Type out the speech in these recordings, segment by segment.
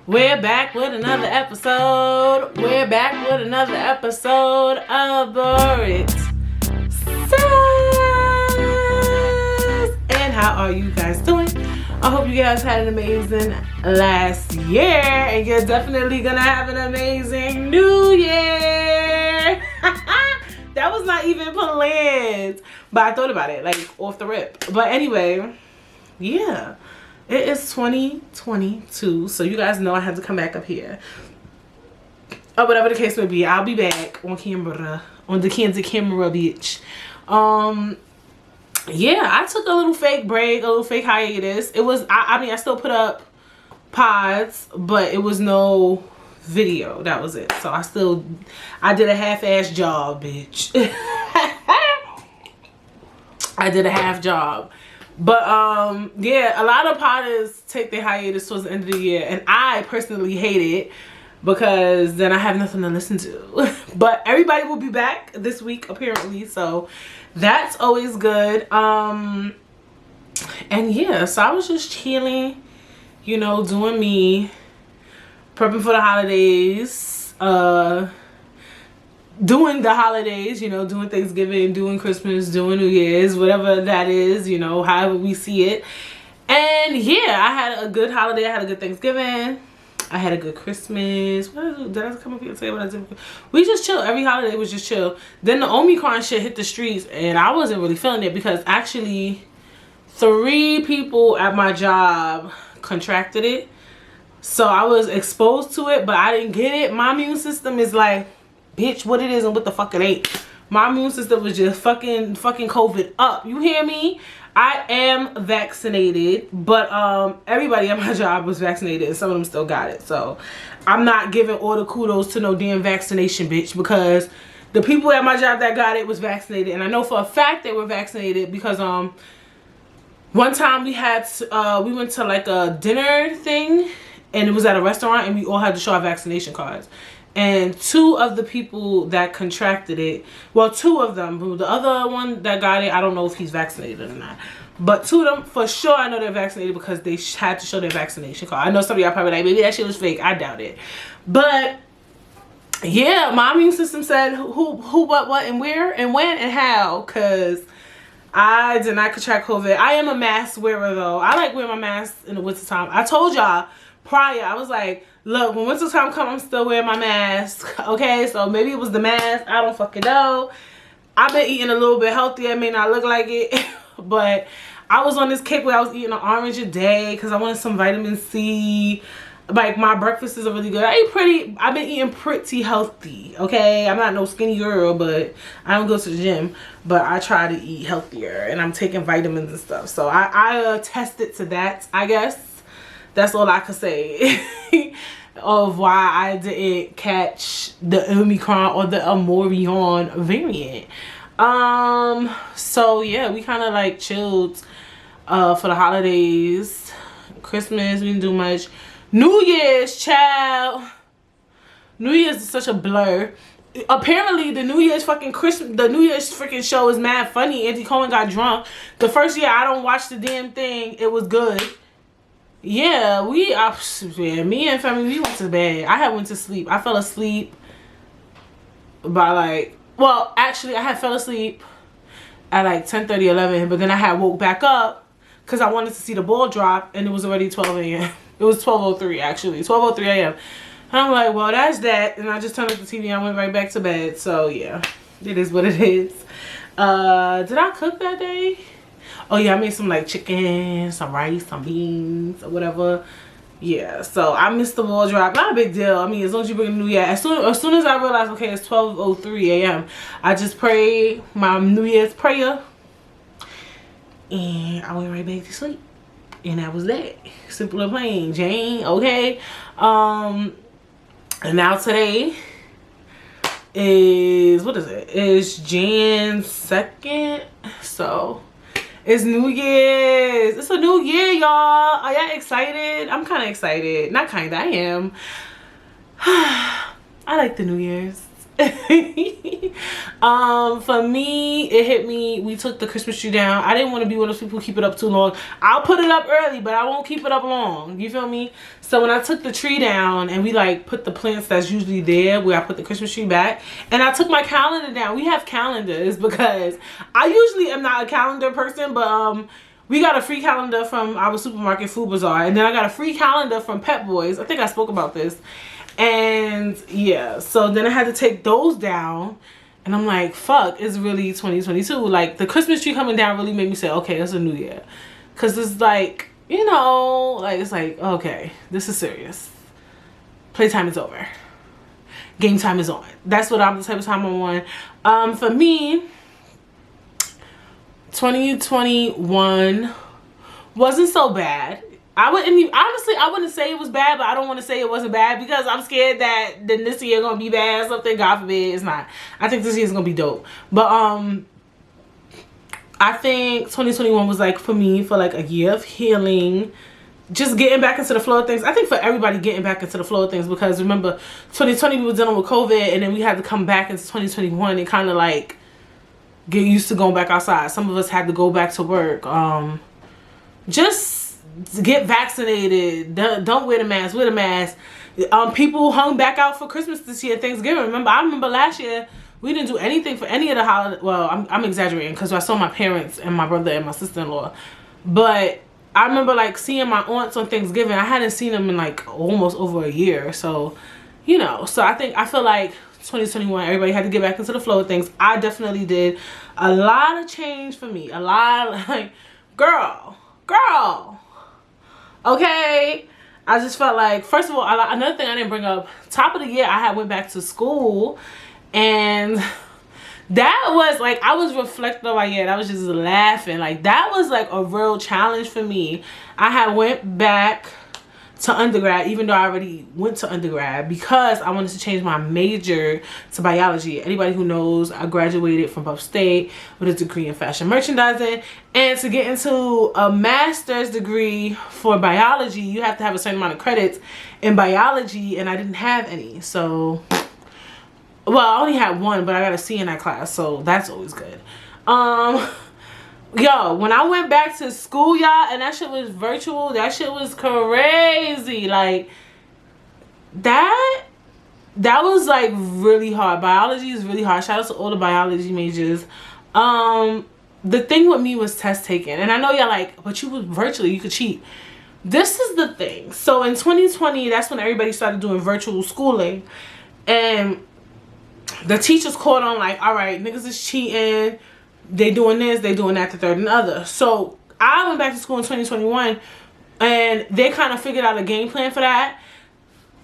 We're back with another episode. We're back with another episode of Britt Say. And how are you guys doing? I hope you guys had an amazing last year, and you're definitely gonna have an amazing new year. That was not even planned, but I thought about it like off the rip. But anyway, yeah. It is 2022, so you guys know I have to come back up here. Or whatever the case may be, I'll be back on camera, on the camera, bitch. Yeah, I took a little fake break, a little fake hiatus. It was, I mean, I still put up pods, but it was no video. That was it. So I did a half-ass job, bitch. I did a half job. But yeah, a lot of podders take their hiatus towards the end of the year, and I personally hate it because then I have nothing to listen to. But everybody will be back this week apparently, so that's always good. And yeah, so I was just chilling, you know, doing me, prepping for the holidays, doing the holidays, you know, doing Thanksgiving, doing Christmas, doing New Year's, whatever that is, you know, however we see it. And yeah, I had a good holiday. I had a good Thanksgiving. I had a good Christmas. Did I come up here and say what I did? We just chill. Every holiday was just chill. Then the Omicron shit hit the streets, and I wasn't really feeling it because actually 3 people at my job contracted it. So I was exposed to it, but I didn't get it. My immune system is like, bitch, what it is and what the fuck it ain't. My immune system was just fucking COVID up. You hear me? I am vaccinated, but everybody at my job was vaccinated and some of them still got it. So I'm not giving all the kudos to no damn vaccination, bitch, because the people at my job that got it was vaccinated, and I know for a fact they were vaccinated because one time we went to like a dinner thing, and it was at a restaurant, and we all had to show our vaccination cards. And 2 of the people that contracted it, well, 2 of them, the other one that got it, I don't know if he's vaccinated or not. But 2 of them, for sure, I know they're vaccinated because they had to show their vaccination card. I know some of y'all probably like, maybe that shit was fake. I doubt it. But yeah, my immune system said who, what, and where, and when, and how. Because I did not contract COVID. I am a mask wearer, though. I like wearing my mask in the wintertime. I told y'all prior, I was like, look, when winter time comes, I'm still wearing my mask. Okay, so maybe it was the mask. I don't fucking know. I've been eating a little bit healthier. It may not look like it, but I was on this kick where I was eating an orange a day because I wanted some vitamin C. Like, my breakfast is really good. I've been eating pretty healthy, okay? I'm not no skinny girl, but I don't go to the gym. But I try to eat healthier, and I'm taking vitamins and stuff. So I attested to that, I guess. That's all I could say of why I didn't catch the Omicron or the Amorion variant. So yeah, we kind of like chilled for the holidays. Christmas, we didn't do much. New Year's, child. New Year's is such a blur. Apparently the New Year's freaking show is mad funny. Andy Cohen got drunk. The first year I don't watch the damn thing, it was good. Yeah, me and family, we went to bed. I had went to sleep. I fell asleep by like, well, actually I had fell asleep at like 10:30, 11, but then I had woke back up because I wanted to see the ball drop, and it was already 12 a.m. It was 12:03 actually, 12:03 a.m. And I'm like, well, that's that. And I just turned off the TV and I went right back to bed. So yeah, it is what it is. Did I cook that day? Oh yeah, I made some like chicken, some rice, some beans, or whatever. Yeah, so I missed the ball drop. Not a big deal. I mean, as long as you bring a New Year. As soon as I realized, okay, it's 12:03 a.m., I just prayed my New Year's prayer, and I went right back to sleep. And that was that. Simple and plain, Jane. Okay. And now today is, what is it? It's Jan 2nd. So it's New Year's. It's a new year, y'all. Are y'all excited? I'm kind of excited. Not kind of, I am. I like the New Year's. For me, it hit me. We took the Christmas tree down. I didn't want to be one of those people who keep it up too long. I'll put it up early, but I won't keep it up long. You feel me? So when I took the tree down and we like put the plants that's usually there where I put the Christmas tree back, and I took my calendar down. We have calendars because I usually am not a calendar person, but we got a free calendar from our supermarket, Food Bazaar, and then I got a free calendar from Pep Boys. I think I spoke about this. And yeah, so then I had to take those down, and I'm like, fuck, it's really 2022. Like, the Christmas tree coming down really made me say, okay, it's a new year. Because it's like, you know, like, it's like, okay, this is serious. Playtime is over. Game time is on. That's what I'm the type of time I'm on. For me, 2021 wasn't so bad. Honestly, I wouldn't say it was bad, but I don't want to say it wasn't bad because I'm scared that then this year gonna be bad or something. God forbid, it's not. I think this year's gonna be dope. But I think 2021 was like, for me, for like a year of healing, just getting back into the flow of things. I think for everybody getting back into the flow of things, because remember 2020 we were dealing with COVID, and then we had to come back into 2021 and kind of like get used to going back outside. Some of us had to go back to work. Just get vaccinated. Don't wear the mask. Wear the mask. People hung back out for Christmas this year, Thanksgiving. I remember last year we didn't do anything for any of the holidays. Well, I'm exaggerating because I saw my parents and my brother and my sister-in-law. But I remember like seeing my aunts on Thanksgiving. I hadn't seen them in like almost over a year. So, you know, so I feel like 2021, everybody had to get back into the flow of things. I definitely did. A lot of change for me. A lot, like, girl. Okay, I just felt like, first of all, another thing I didn't bring up, top of the year I had went back to school, and that was like, I was reflecting on my year, and I was just laughing. Like, that was like a real challenge for me. I had went back to undergrad, even though I already went to undergrad, because I wanted to change my major to biology. Anybody who knows, I graduated from upstate with a degree in fashion merchandising, and to get into a master's degree for biology, you have to have a certain amount of credits in biology, and I didn't have any. So, well, I only had one, but I got a C in that class, so that's always good. Yo, when I went back to school, y'all, and that shit was virtual, that shit was crazy. Like, that was like really hard. Biology is really hard. Shout out to all the biology majors. The thing with me was test taking, and I know y'all like, but you was virtually, you could cheat. This is the thing. So in 2020, that's when everybody started doing virtual schooling, and the teachers caught on like, all right, niggas is cheating. They doing this, they doing that, the third and the other. So I went back to school in 2021, and they kind of figured out a game plan for that.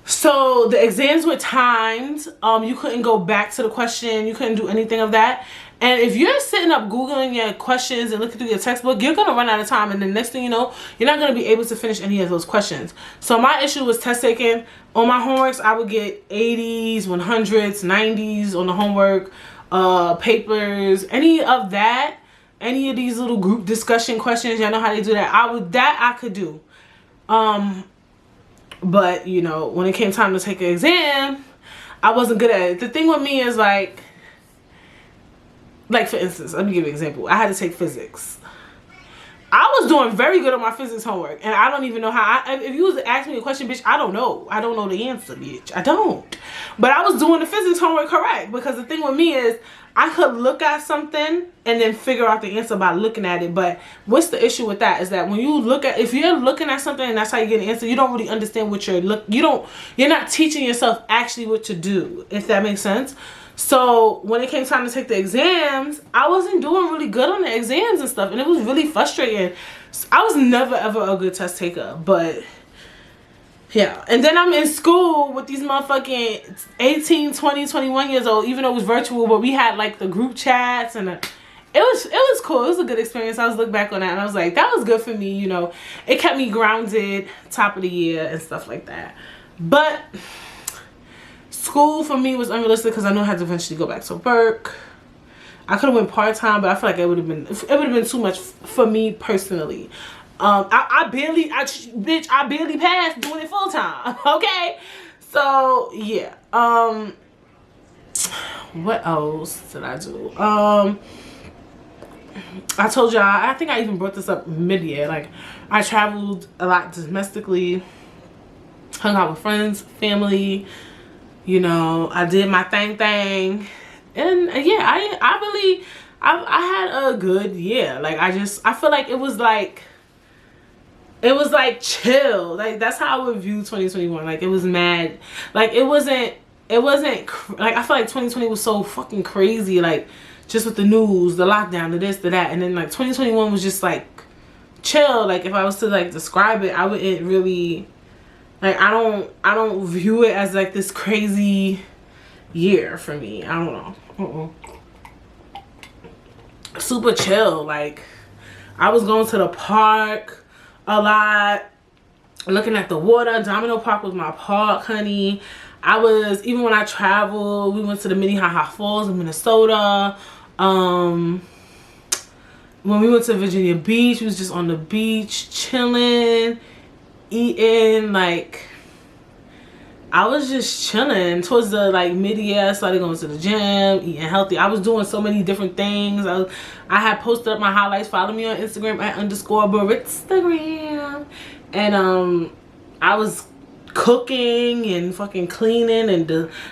So the exams were timed. You couldn't go back to the question. You couldn't do anything of that. And if you're sitting up Googling your questions and looking through your textbook, you're going to run out of time. And the next thing you know, you're not going to be able to finish any of those questions. So my issue was test taking. On my homeworks, I would get 80s, 100s, 90s on the homework. Papers, any of that, any of these little group discussion questions, y'all know how they do that. I could do. But you know, when it came time to take an exam, I wasn't good at it. The thing with me is like for instance, let me give you an example. I had to take physics. I was doing very good on my physics homework, and I don't even know how. If you was to ask me a question, bitch, I don't know. I don't know the answer, bitch. I don't. But I was doing the physics homework correct, because the thing with me is I could look at something and then figure out the answer by looking at it. But what's the issue with that is that when you look at, if you're looking at something and that's how you get an answer, you don't really understand what you're not teaching yourself actually what to do, if that makes sense. So when it came time to take the exams, I wasn't doing really good on the exams and stuff, and it was really frustrating. I was never ever a good test taker, but yeah. And then I'm in school with these motherfucking 18, 20, 21 years old, even though it was virtual, but we had like the group chats, and it was cool. It was a good experience. I was looking back on that and I was like, that was good for me, you know. It kept me grounded, top of the year and stuff like that. But school for me was unrealistic because I knew I had to eventually go back to work. I could have went part-time, but I feel like it would have been too much for me personally. I barely passed doing it full-time. Okay, so yeah. what else did I do? I told y'all, I think I even brought this up mid-year. Like, I traveled a lot domestically, hung out with friends, family. You know, I did my thing, and yeah, I had a good year. Like, I feel like it was like chill. Like, that's how I would view 2021. Like, it was mad. Like, it wasn't like, I feel like 2020 was so fucking crazy. Like, just with the news, the lockdown, the this, the that, and then like 2021 was just like chill. Like, if I was to like describe it, I wouldn't really, like, I don't view it as like this crazy year for me. I don't know. Super chill. Like, I was going to the park a lot, looking at the water. Domino Park was my park, honey. Even when I traveled, we went to the Minnehaha Falls in Minnesota. When we went to Virginia Beach, we was just on the beach, chilling, eating. Like, I was just chilling. Towards the like mid-year, I started going to the gym, eating healthy. I was doing so many different things. I had posted up my highlights. Follow me on Instagram at _Brittstagram. And I was cooking and fucking cleaning, and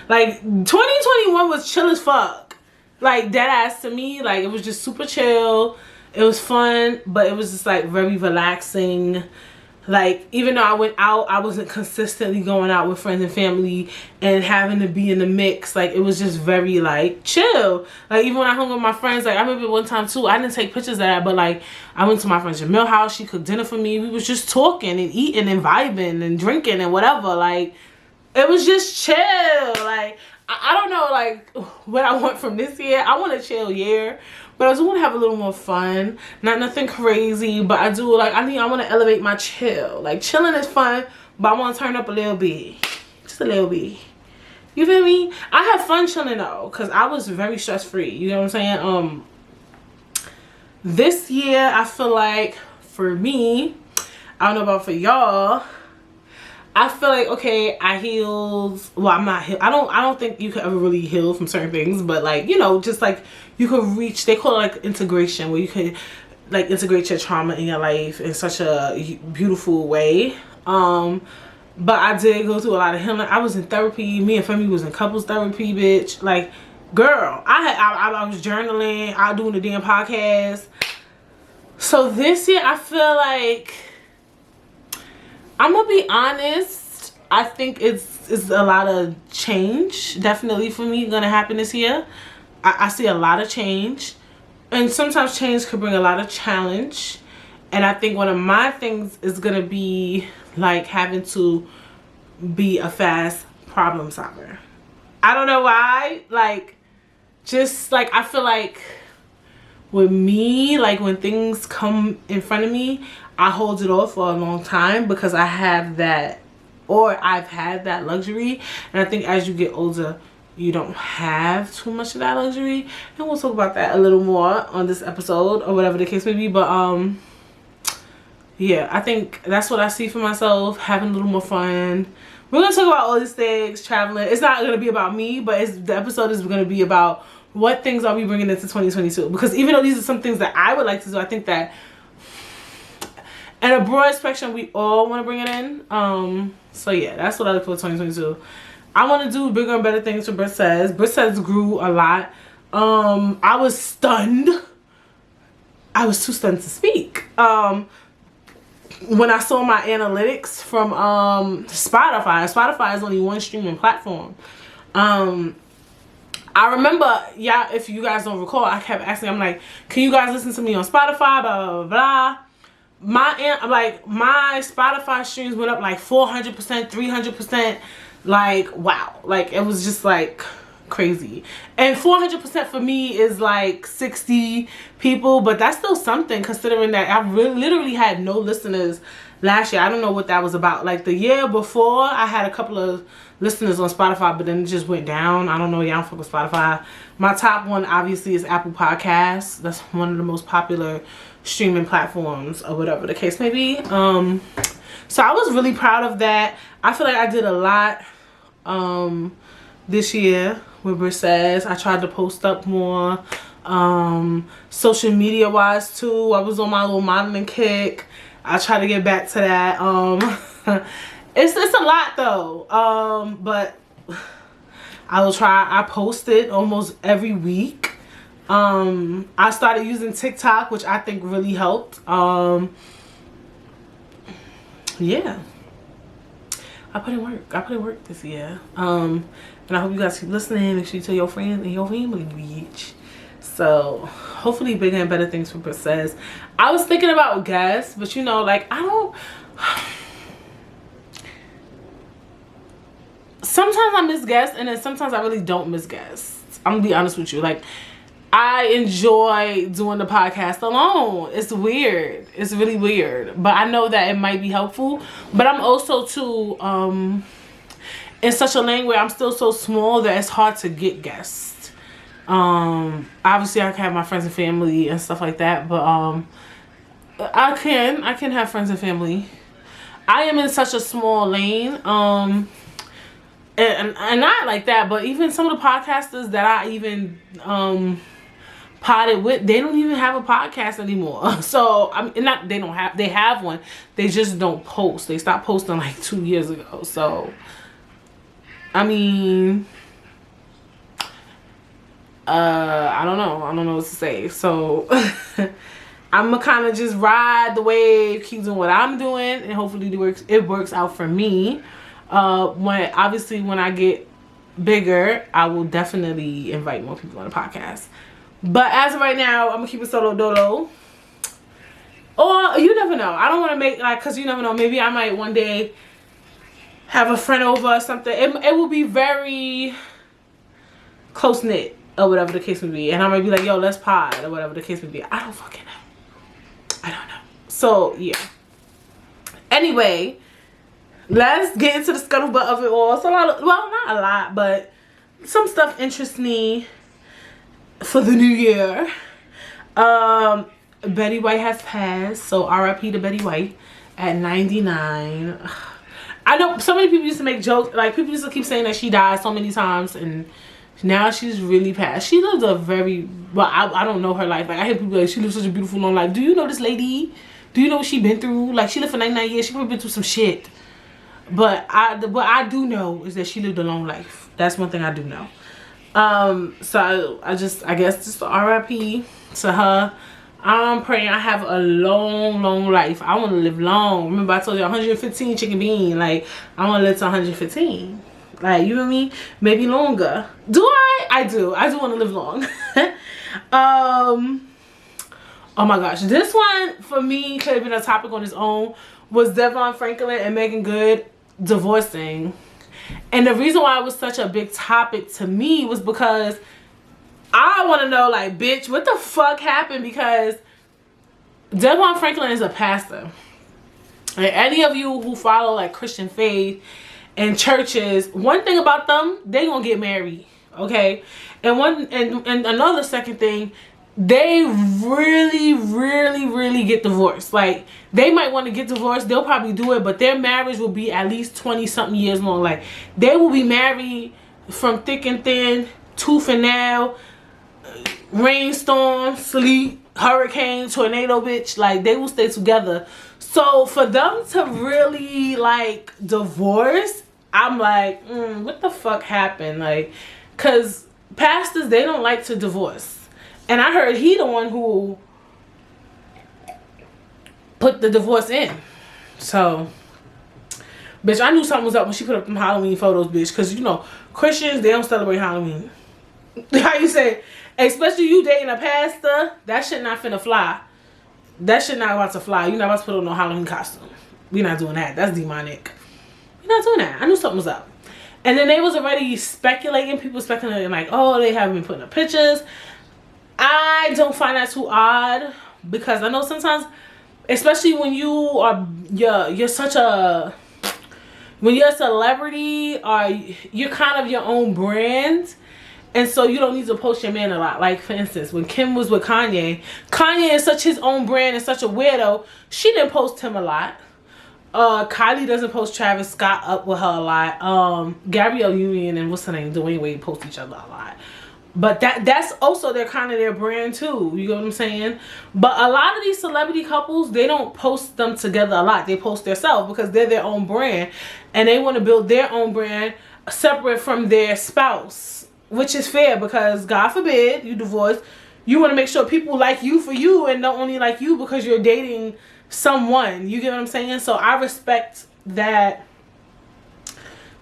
like 2021 was chill as fuck. Like, dead ass to me. Like, it was just super chill. It was fun, but it was just like very relaxing. Like, even though I went out, I wasn't consistently going out with friends and family and having to be in the mix. Like, it was just very, like, chill. Like, even when I hung with my friends, like, I remember one time, too, I didn't take pictures of that, but, like, I went to my friend Jamil's house. She cooked dinner for me. We was just talking and eating and vibing and drinking and whatever. Like, it was just chill. Like, I don't know, like, what I want from this year. I want a chill year. But I do want to have a little more fun. Not nothing crazy, but I do, like, I want to elevate my chill. Like, chilling is fun, but I want to turn up a little bit. Just a little bit. You feel me? I had fun chilling, though, because I was very stress-free. You know what I'm saying? This year, I feel like, for me, I don't know about for y'all, I feel like, okay, I healed. Well, I'm not healed. I don't think you could ever really heal from certain things, but, like, you know, just like you could reach, they call it like integration, where you can like integrate your trauma in your life in such a beautiful way. But I did go through a lot of healing. I was in therapy. Me and Femi was in couples therapy, bitch. Like, girl, I was journaling, I doing the damn podcast. So this year, I feel like, I'm gonna be honest, I think it's a lot of change definitely for me gonna happen this year. I see a lot of change, and sometimes change could bring a lot of challenge. And I think one of my things is gonna be like having to be a fast problem solver. I don't know why, like, just like, I feel like with me, like, when things come in front of me, I hold it off for a long time because I have that, or I've had that luxury. And I think as you get older, you don't have too much of that luxury. And we'll talk about that a little more on this episode, or whatever the case may be. But yeah, I think that's what I see for myself, having a little more fun. We're gonna talk about all these things, traveling. It's not gonna be about me, but the episode is gonna be about what things are we bringing into 2022. Because even though these are some things that I would like to do, I think that in a broad spectrum, we all want to bring it in. So yeah, that's what I look for 2022. I want to do bigger and better things for Britt Says. Britt Says grew a lot. I was stunned. I was too stunned to speak. When I saw my analytics from Spotify. Spotify is only one streaming platform. I remember, yeah, if you guys don't recall, I kept asking, I'm like, can you guys listen to me on Spotify, blah, blah, blah. My Spotify streams went up like 400%, 300%. Like, wow. Like, it was just like crazy. And 400% for me is like 60 people, but that's still something considering that I literally had no listeners last year. I don't know what that was about. Like, the year before, I had a couple of listeners on Spotify, but then it just went down. I don't know. Y'all fuck with Spotify. My top one obviously is Apple Podcasts. That's one of the most popular streaming platforms, or whatever the case may be. So I was really proud of that. I feel like I did a lot this year with Britt Say. I tried to post up more. Social media wise too. I was on my little modeling kick. I try to get back to that. It's a lot though. But I will try. I post it almost every week. I started using TikTok, which I think really helped. Yeah. I put in work this year. And I hope you guys keep listening. Make sure you tell your friends and your family, bitch. So hopefully bigger and better things for Britt Say. I was thinking about guests, but you know, like sometimes I miss guests, and then sometimes I really don't miss guests. I'm gonna be honest with you. Like, I enjoy doing the podcast alone. It's weird. It's really weird. But I know that it might be helpful. But I'm also too in such a lane where I'm still so small that it's hard to get guests. Obviously I can have my friends and family and stuff like that, but I can have friends and family. I am in such a small lane. And not like that, but even some of the podcasters that I even potted with, they don't even have a podcast anymore. So they have one, they just don't post. They stopped posting like 2 years ago. So I mean, I don't know what to say. So I'm gonna kind of just ride the wave, keep doing what I'm doing, and hopefully it works out for me. When I get bigger, I will definitely invite more people on the podcast. But as of right now, I'm gonna keep it solo dolo. Or you never know. I don't want to make cause you never know. Maybe I might one day have a friend over or something. It will be very close knit or whatever the case may be, and I might be like, yo, let's pod or whatever the case may be. I don't fucking know. I don't know. So yeah. Anyway. Let's get into the scuttlebutt of it all. So not a lot, but some stuff interests me for the new year. Betty White has passed, so R.I.P. to Betty White at 99. I know so many people used to make jokes, like people used to keep saying that she died so many times, and now she's really passed. She lived a very, well, I don't know her life. Like I hear people like, she lived such a beautiful long life. Do you know this lady? Do you know what she been through? Like she lived for 99 years. She probably been through some shit. But what I do know is that she lived a long life. That's one thing I do know. So I guess just RIP to her. I'm praying I have a long life. I want to live long. Remember I told you 115 chicken bean. Like I want to live to 115. Like, you know what I mean? Maybe longer. Do I? I do want to live long. Oh my gosh, this one for me could have been a topic on its own. Was Devon Franklin and Megan Good divorcing? And the reason why it was such a big topic to me was because I want to know, like, bitch, what the fuck happened? Because Devon Franklin is a pastor, and any of you who follow like Christian faith and churches, one thing about them, they gonna get married, okay? And another second thing, they really get divorced. Like, they might want to get divorced, they'll probably do it, but their marriage will be at least 20 something years long. Like, they will be married from thick and thin, tooth and nail, rainstorm, sleet, hurricane, tornado, bitch. Like, they will stay together. So for them to really like divorce, I'm like, what the fuck happened? Like, cause pastors, they don't like to divorce. And I heard he the one who put the divorce in. So, bitch, I knew something was up when she put up them Halloween photos, bitch. Because, you know, Christians, they don't celebrate Halloween. How you say? Especially you dating a pastor, that shit not finna fly. That shit not about to fly. You're not about to put on no Halloween costume. We're not doing that. That's demonic. We're not doing that. I knew something was up. And then they was already speculating. People speculating like, oh, they haven't been putting up pictures. I don't find that too odd, because I know sometimes, especially when you're such a, when you're a celebrity or you're kind of your own brand, and so you don't need to post your man a lot. Like, for instance, when Kim was with Kanye is such his own brand and such a weirdo, she didn't post him a lot. Kylie doesn't post Travis Scott up with her a lot. Gabrielle Union and what's her name, Dwayne Wade post each other a lot. But that's also their kind of their brand too. You get what I'm saying? But a lot of these celebrity couples, they don't post them together a lot. They post themselves because they're their own brand, and they want to build their own brand separate from their spouse, which is fair because God forbid you divorce, you want to make sure people like you for you and don't only like you because you're dating someone. You get what I'm saying? So I respect that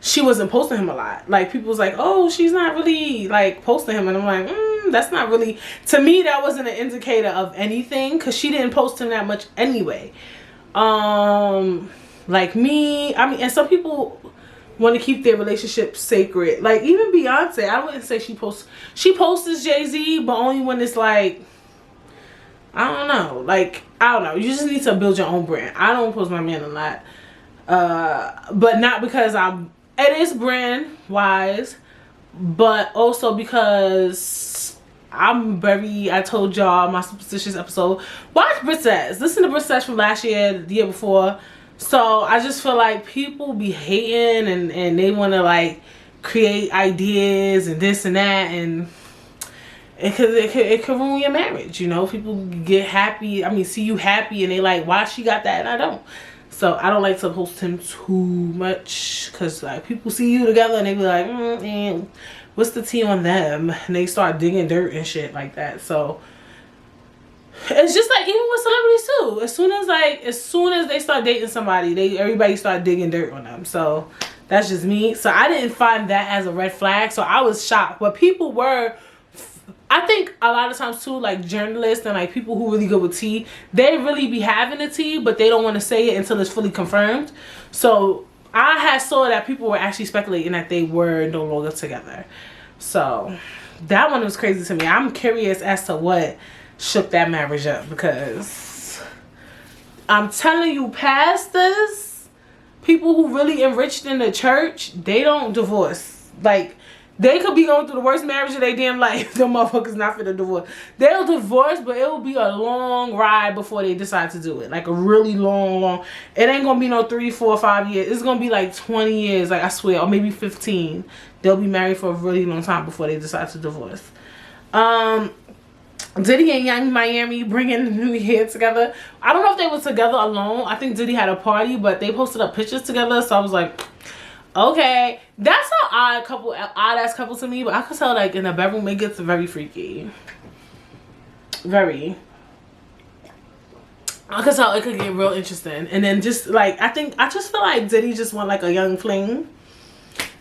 she wasn't posting him a lot. Like, people was like, oh, she's not really like posting him, and I'm like, that's not really, to me that wasn't an indicator of anything because she didn't post him that much anyway. Like me, I mean, and some people want to keep their relationship sacred. Like even Beyonce, I wouldn't say she posts Jay-Z, but only when it's like, I don't know, like, I don't know, you just need to build your own brand. I don't post my man a lot, but not because it is brand wise, but also because I told y'all my superstitious episode, watch Britt Say. Listen to Britt Say from last year, the year before. So I just feel like people be hating and they want to like create ideas and this and that, and it could ruin your marriage. You know, people get happy, I mean see you happy, and they like, why she got that and I don't. So I don't like to post him too much because like people see you together and they be like, man, what's the tea on them? And they start digging dirt and shit like that. So it's just like even with celebrities too. As soon as they start dating somebody, everybody start digging dirt on them. So that's just me. So I didn't find that as a red flag. So I was shocked. But people were, I think a lot of times too, like journalists and like people who really go with tea, they really be having the tea, but they don't want to say it until it's fully confirmed. So I saw that people were actually speculating that they were no longer together. So that one was crazy to me. I'm curious as to what shook that marriage up, because I'm telling you, pastors, people who really enriched in the church, they don't divorce. Like, they could be going through the worst marriage of their damn life. Them motherfuckers not finna divorce. They'll divorce, but it will be a long ride before they decide to do it. Like a really long. It ain't gonna be no 3, 4, 5 years. It's gonna be like 20 years, like I swear, or maybe 15. They'll be married for a really long time before they decide to divorce. Diddy and Young Miami bringing the new year together. I don't know if they were together alone. I think Diddy had a party, but they posted up pictures together. So I was like, okay, that's an odd ass couple to me, but I could tell like in a bedroom it gets very freaky. Very. I could tell it could get real interesting. And then just like, I just feel like Diddy just want like a young fling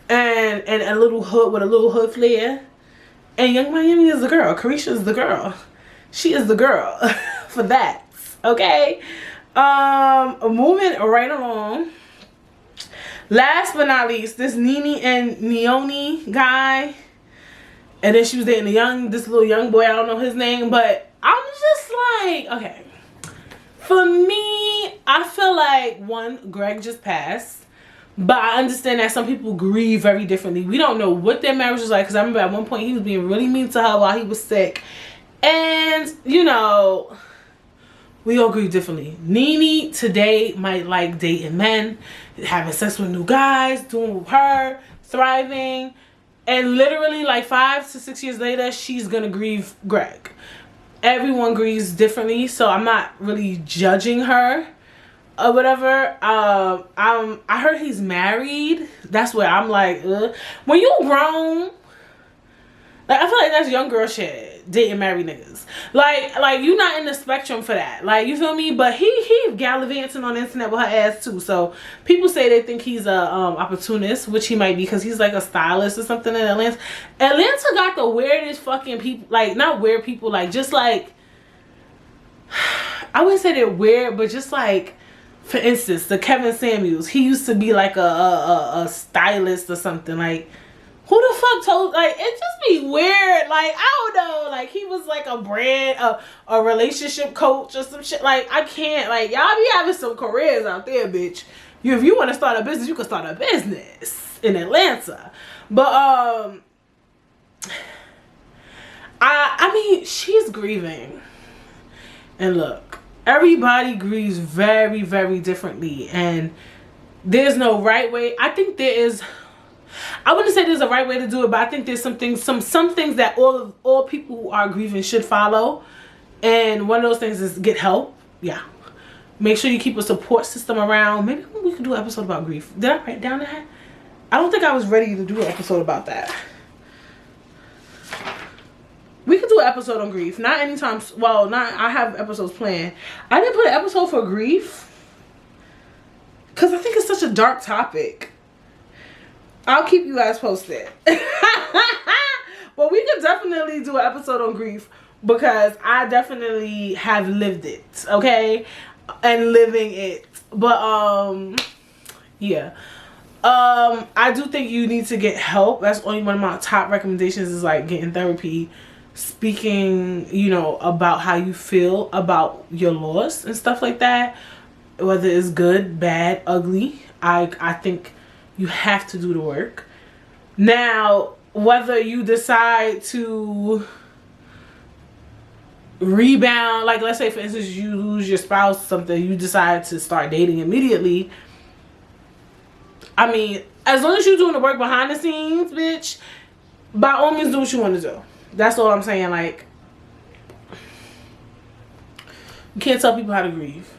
and a little hood with a little hood flair. And Young Miami is the girl. Carisha is the girl. She is the girl for that. Okay. Moving right along. Last but not least, this Nene and Nene guy, and then she was dating this little young boy, I don't know his name, but I'm just like, okay, for me, I feel like one, Greg just passed, but I understand that some people grieve very differently. We don't know what their marriage was like, because I remember at one point he was being really mean to her while he was sick, and you know, we all grieve differently. Nene today might like dating men, having sex with new guys, doing with her, thriving. And literally like 5 to 6 years later, she's gonna grieve Greg. Everyone grieves differently, so I'm not really judging her or whatever. I heard he's married. That's where I'm like, ugh. When you grown, like I feel like that's young girl shit. Dating married niggas. Like you not in the spectrum for that. Like, you feel me? But he gallivanting on the internet with her ass too. So people say they think he's a opportunist, which he might be, because he's like a stylist or something in Atlanta. Atlanta got the weirdest fucking people. Like, not weird people, like just like, I wouldn't say they're weird, but just like, for instance, the Kevin Samuels, he used to be like a stylist or something. Like, who the fuck told, like, it just be weird. Like, I don't know, like, he was like a brand, a relationship coach or some shit. Like, I can't, like, y'all be having some careers out there, bitch. If you want to start a business, you can start a business in Atlanta. But I mean, she's grieving. And look, everybody grieves very, very differently, and there's no right way. I think there is. I wouldn't say there's a right way to do it, but I think there's some things that all people who are grieving should follow. And one of those things is get help. Yeah. Make sure you keep a support system around. Maybe we could do an episode about grief. Did I write down that? I don't think I was ready to do an episode about that. We could do an episode on grief. Not anytime. Well, I have episodes planned. I didn't put an episode for grief because I think it's such a dark topic. I'll keep you guys posted. But we could definitely do an episode on grief because I definitely have lived it, okay? And living it. But, yeah. I do think you need to get help. That's only one of my top recommendations is like getting therapy, speaking, you know, about how you feel about your loss and stuff like that. Whether it's good, bad, ugly. I think you have to do the work. Now, whether you decide to rebound, like let's say for instance you lose your spouse or something, you decide to start dating immediately. I mean, as long as you're doing the work behind the scenes, bitch, by all means do what you want to do. That's all I'm saying. Like, you can't tell people how to grieve.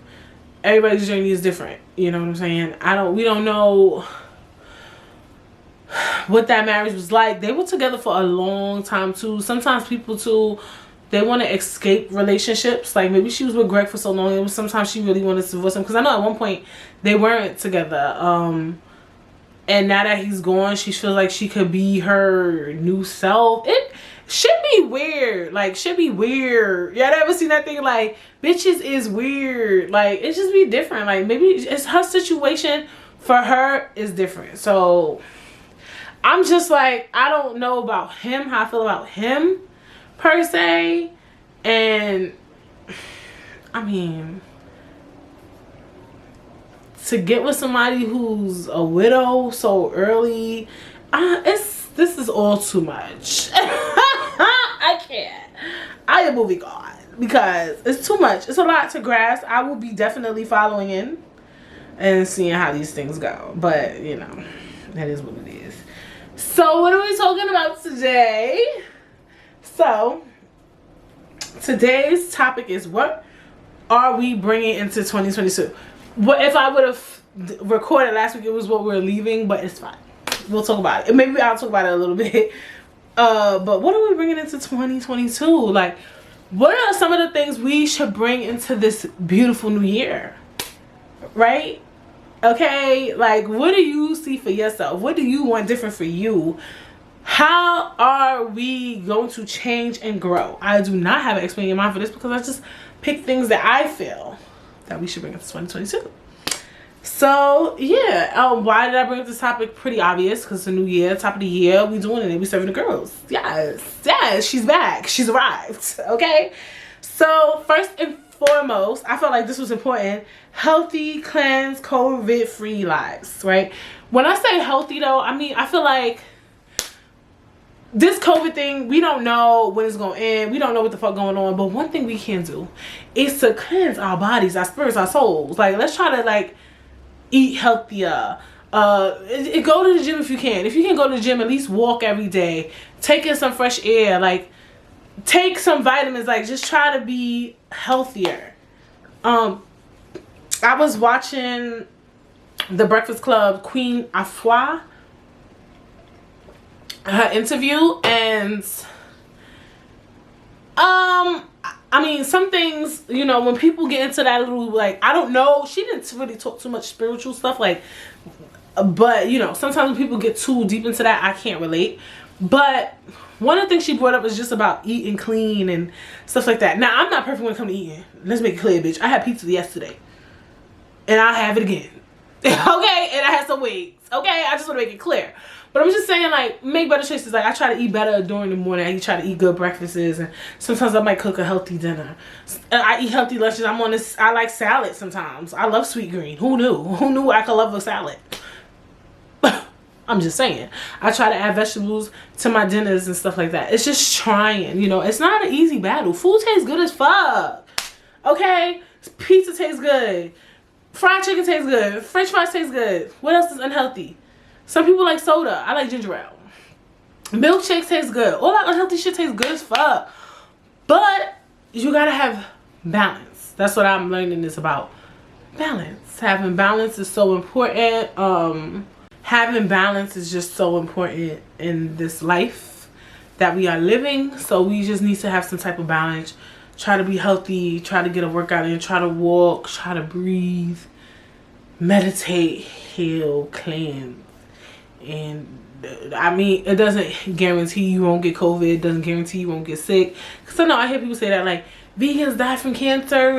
Everybody's journey is different. You know what I'm saying? We don't know what that marriage was like. They were together for a long time too. Sometimes people too, they want to escape relationships. Like maybe she was with Greg for so long. It was sometimes she really wanted to divorce him. Because I know at one point they weren't together. And now that he's gone, she feels like she could be her new self. It should be weird. Like, should be weird. Y'all ever seen that thing? Like, bitches is weird. Like, it just be different. Like, maybe it's her situation for her is different. So, I'm just like, I don't know about him, how I feel about him, per se. And, I mean, to get with somebody who's a widow so early, this is all too much. I can't. I am moving on because it's too much. It's a lot to grasp. I will be definitely following in and seeing how these things go. But, you know, that is what it is. So, what are we talking about today? So, today's topic is what are we bringing into 2022? What if I would have recorded last week, it was what we're leaving, but it's fine. We'll talk about it. Maybe I'll talk about it a little bit. But what are we bringing into 2022? Like, what are some of the things we should bring into this beautiful new year? Right? Okay? Like, what do you see for yourself? What do you want different for you? How are we going to change and grow? I do not have an explanation in mind for this because I just picked things that I feel that we should bring into 2022. So, yeah. Why did I bring up this topic? Pretty obvious, because it's a new year, top of the year. We doing it. We serving the girls. Yes. Yes, she's back. She's arrived. Okay? So, first and foremost, I felt like this was important. Healthy, cleansed, COVID-free lives, right? When I say healthy, though, I mean, I feel like this COVID thing, we don't know when it's going to end. We don't know what the fuck going on. But one thing we can do is to cleanse our bodies, our spirits, our souls. Like, let's try to, like, eat healthier. Go to the gym if you can. If you can go to the gym, at least walk every day. Take in some fresh air. Like, take some vitamins. Like, just try to be healthier. I was watching The Breakfast Club, Queen Afua, her interview, and I mean, some things, you know, when people get into that little, like, I don't know, she didn't really talk too much spiritual stuff, like, but, you know, sometimes when people get too deep into that, I can't relate. But one of the things she brought up was just about eating clean and stuff like that. Now, I'm not perfect when it comes to eating. Let's make it clear, bitch. I had pizza yesterday, and I'll have it again. Okay? And I had some wings. Okay? I just want to make it clear. But I'm just saying, like, make better choices. Like, I try to eat better during the morning. I try to eat good breakfasts. And sometimes I might cook a healthy dinner. I eat healthy lunches. I'm on this. I like salad sometimes. I love sweet green. Who knew? Who knew I could love a salad? I'm just saying. I try to add vegetables to my dinners and stuff like that. It's just trying, you know. It's not an easy battle. Food tastes good as fuck. Okay? Pizza tastes good. Fried chicken tastes good. French fries taste good. What else is unhealthy? Some people like soda. I like ginger ale. Milkshakes taste good. All that unhealthy shit tastes good as fuck. But you gotta have balance. That's what I'm learning is about. Balance. Having balance is so important. Having balance is just so important in this life that we are living. So we just need to have some type of balance. Try to be healthy. Try to get a workout in. Try to walk. Try to breathe. Meditate. Heal. Cleanse. And I mean, it doesn't guarantee you won't get COVID. It doesn't guarantee you won't get sick. Because I know I hear people say that, like, vegans die from cancer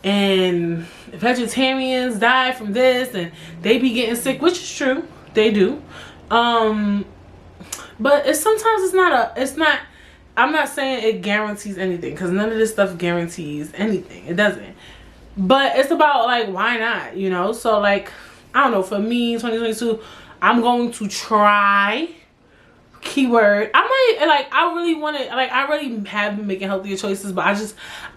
and vegetarians die from this and they be getting sick, which is true. They do. But sometimes it's not, I'm not saying it guarantees anything, because none of this stuff guarantees anything. It doesn't. But it's about, like, why not, you know? So, like, I don't know, for me, 2022, I'm going to try, keyword, I might, like, I really want to, like, I really have been making healthier choices, but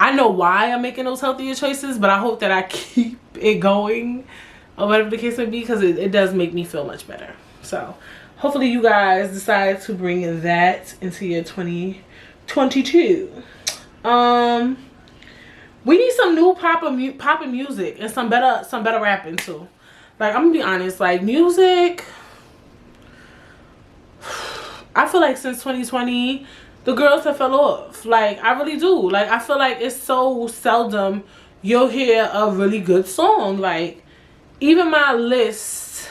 I know why I'm making those healthier choices, but I hope that I keep it going, or whatever the case may be, because it does make me feel much better. So, hopefully you guys decide to bring that into your 2022. We need some new poppin' music and some better rapping too. Like, I'm gonna be honest, like, music, I feel like since 2020, the girls have fell off. Like, I really do. Like, I feel like it's so seldom you'll hear a really good song. Like, even my list,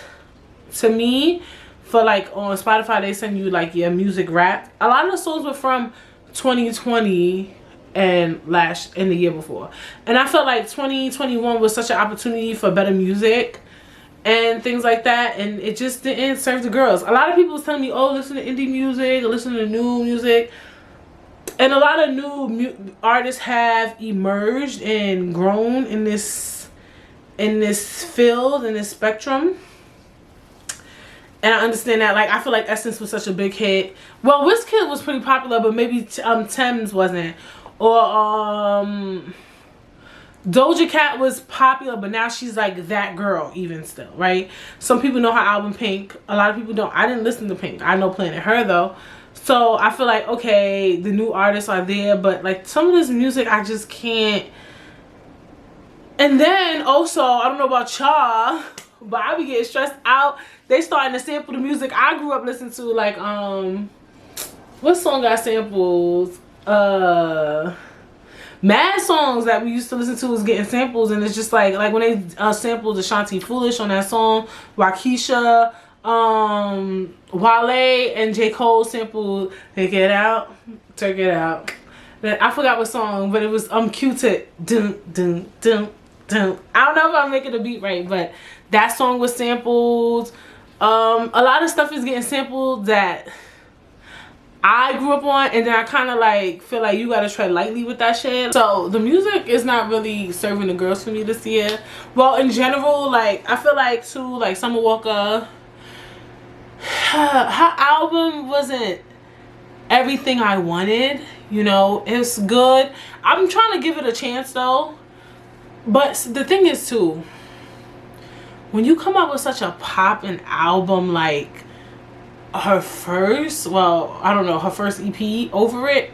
to me, for, like, on Spotify, they send you, like, your music rap. A lot of the songs were from 2020 and the year before. And I felt like 2021 was such an opportunity for better music and things like that, and it just didn't serve the girls. A lot of people was telling me, oh, listen to indie music, or listen to new music, and a lot of new artists have emerged and grown in this field, in this spectrum, and I understand that. Like, I feel like Essence was such a big hit. Well, Wizkid was pretty popular, but maybe Thames wasn't, or Doja Cat was popular, but now she's like that girl even still, right? Some people know her album Pink. A lot of people don't. I didn't listen to Pink. I know Planet Her though. So I feel like, okay, the new artists are there, but like some of this music I just can't. And then also, I don't know about y'all, but I be getting stressed out. They starting to sample the music I grew up listening to, like, what song got samples? Mad songs that we used to listen to was getting samples, and it's just like when they sampled Ashanti Foolish on that song, Waukesha, Wale and J. Cole sampled Take It Out. I forgot what song, but it was Q-Tip. Dun, dun, dun, dun. I don't know if I'm making the beat right, but that song was sampled. A lot of stuff is getting sampled that I grew up on, and then I kind of like feel like you gotta tread lightly with that shit. So the music is not really serving the girls for me this year. Well, in general, like, I feel like too, like, Summer Walker, her album wasn't everything I wanted, you know. It's good. I'm trying to give it a chance though, but the thing is too, when you come out with such a poppin' album like her first, well, I don't know, her first EP, Over It,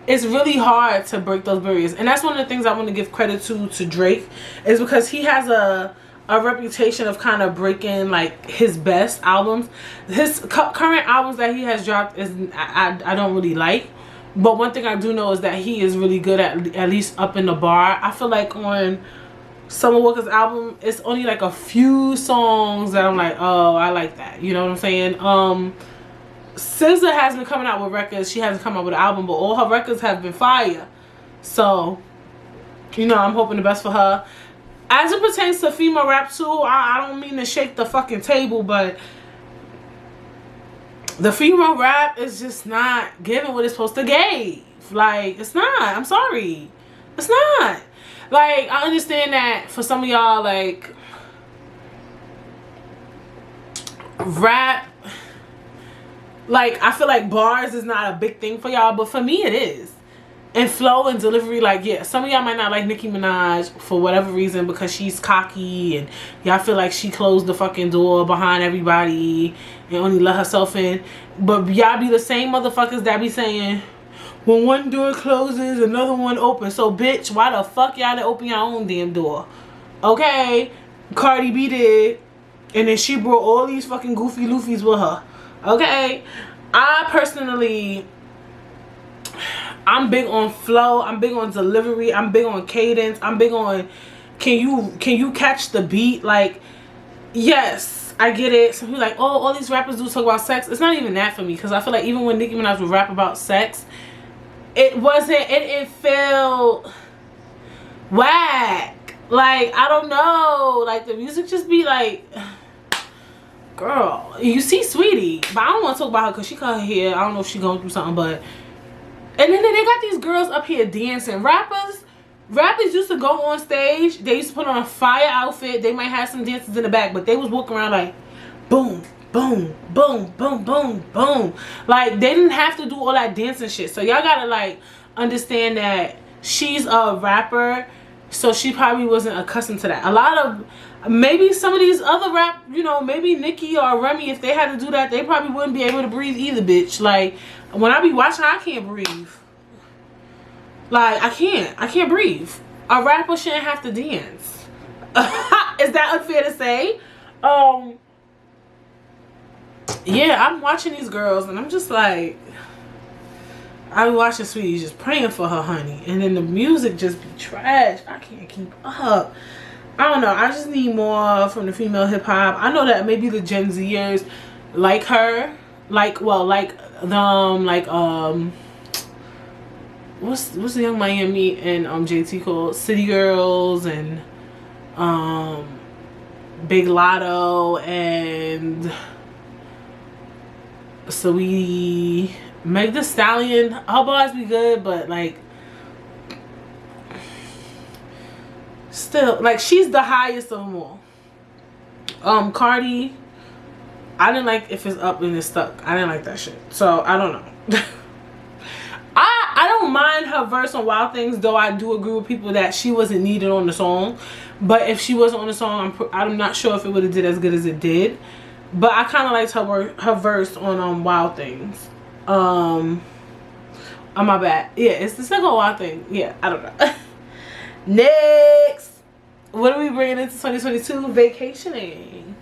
it's really hard to break those barriers. And that's one of the things I want to give credit to Drake, is because he has a reputation of kind of breaking like his best albums. His current albums that he has dropped is I don't really like, but one thing I do know is that he is really good at least up in the bar. I feel like on Summer Walker's album, it's only like a few songs that I'm like, oh, I like that, you know what I'm saying? SZA has been coming out with records. She hasn't come out with an album, but all her records have been fire. So, you know, I'm hoping the best for her. As it pertains to female rap too, I don't mean to shake the fucking table, but the female rap is just not giving what it's supposed to give. Like, it's not. I'm sorry. It's not. Like, I understand that for some of y'all, like, rap, like, I feel like bars is not a big thing for y'all, but for me it is. And flow and delivery, like, yeah, some of y'all might not like Nicki Minaj for whatever reason because she's cocky and y'all feel like she closed the fucking door behind everybody and only let herself in. But y'all be the same motherfuckers that be saying, when one door closes, another one opens. So, bitch, why the fuck y'all didn't open your own damn door? Okay, Cardi B did, and then she brought all these fucking goofy loofies with her. Okay, I personally, I'm big on flow. I'm big on delivery. I'm big on cadence. I'm big on, can you catch the beat? Like, yes, I get it. Some people like, oh, all these rappers do talk about sex. It's not even that for me, because I feel like even when Nicki Minaj would rap about sex, it felt whack. Like, I don't know. Like, the music just be like, girl, you see Sweetie, but I don't want to talk about her because she cut her hair. I don't know if she going through something, but. And then they got these girls up here dancing. Rappers used to go on stage. They used to put on a fire outfit. They might have some dancers in the back, but they was walking around like, boom, boom, boom, boom, boom, boom. Like, they didn't have to do all that dancing shit. So y'all gotta, like, understand that she's a rapper, so she probably wasn't accustomed to that. A lot of, maybe some of these other rap, you know, maybe Nicki or Remy, if they had to do that, they probably wouldn't be able to breathe either, bitch. Like, when I be watching, I can't breathe. Like, I can't breathe. A rapper shouldn't have to dance. Is that unfair to say? Yeah, I'm watching these girls and I'm just like, I'm watching Sweetie just praying for her honey, and then the music just be trash. I can't keep up. I don't know. I just need more from the female hip hop. I know that maybe the Gen Zers like her, like them, like what's the Young Miami and JT called, City Girls, and Big Lotto and Saweetie, Meg Thee Stallion. Her bars be good, but like, still, like, she's the highest of them all. Cardi, I didn't like If It's Up and It's Stuck. I didn't like that shit, so I don't know. I don't mind her verse on Wild Things, though I do agree with people that she wasn't needed on the song. But if she wasn't on the song, I'm not sure if it would have did as good as it did. But I kind of liked her verse on Wild Things. Oh, my bad. Yeah, it's the second Wild Thing. Yeah, I don't know. Next, what are we bringing into 2022? Vacationing.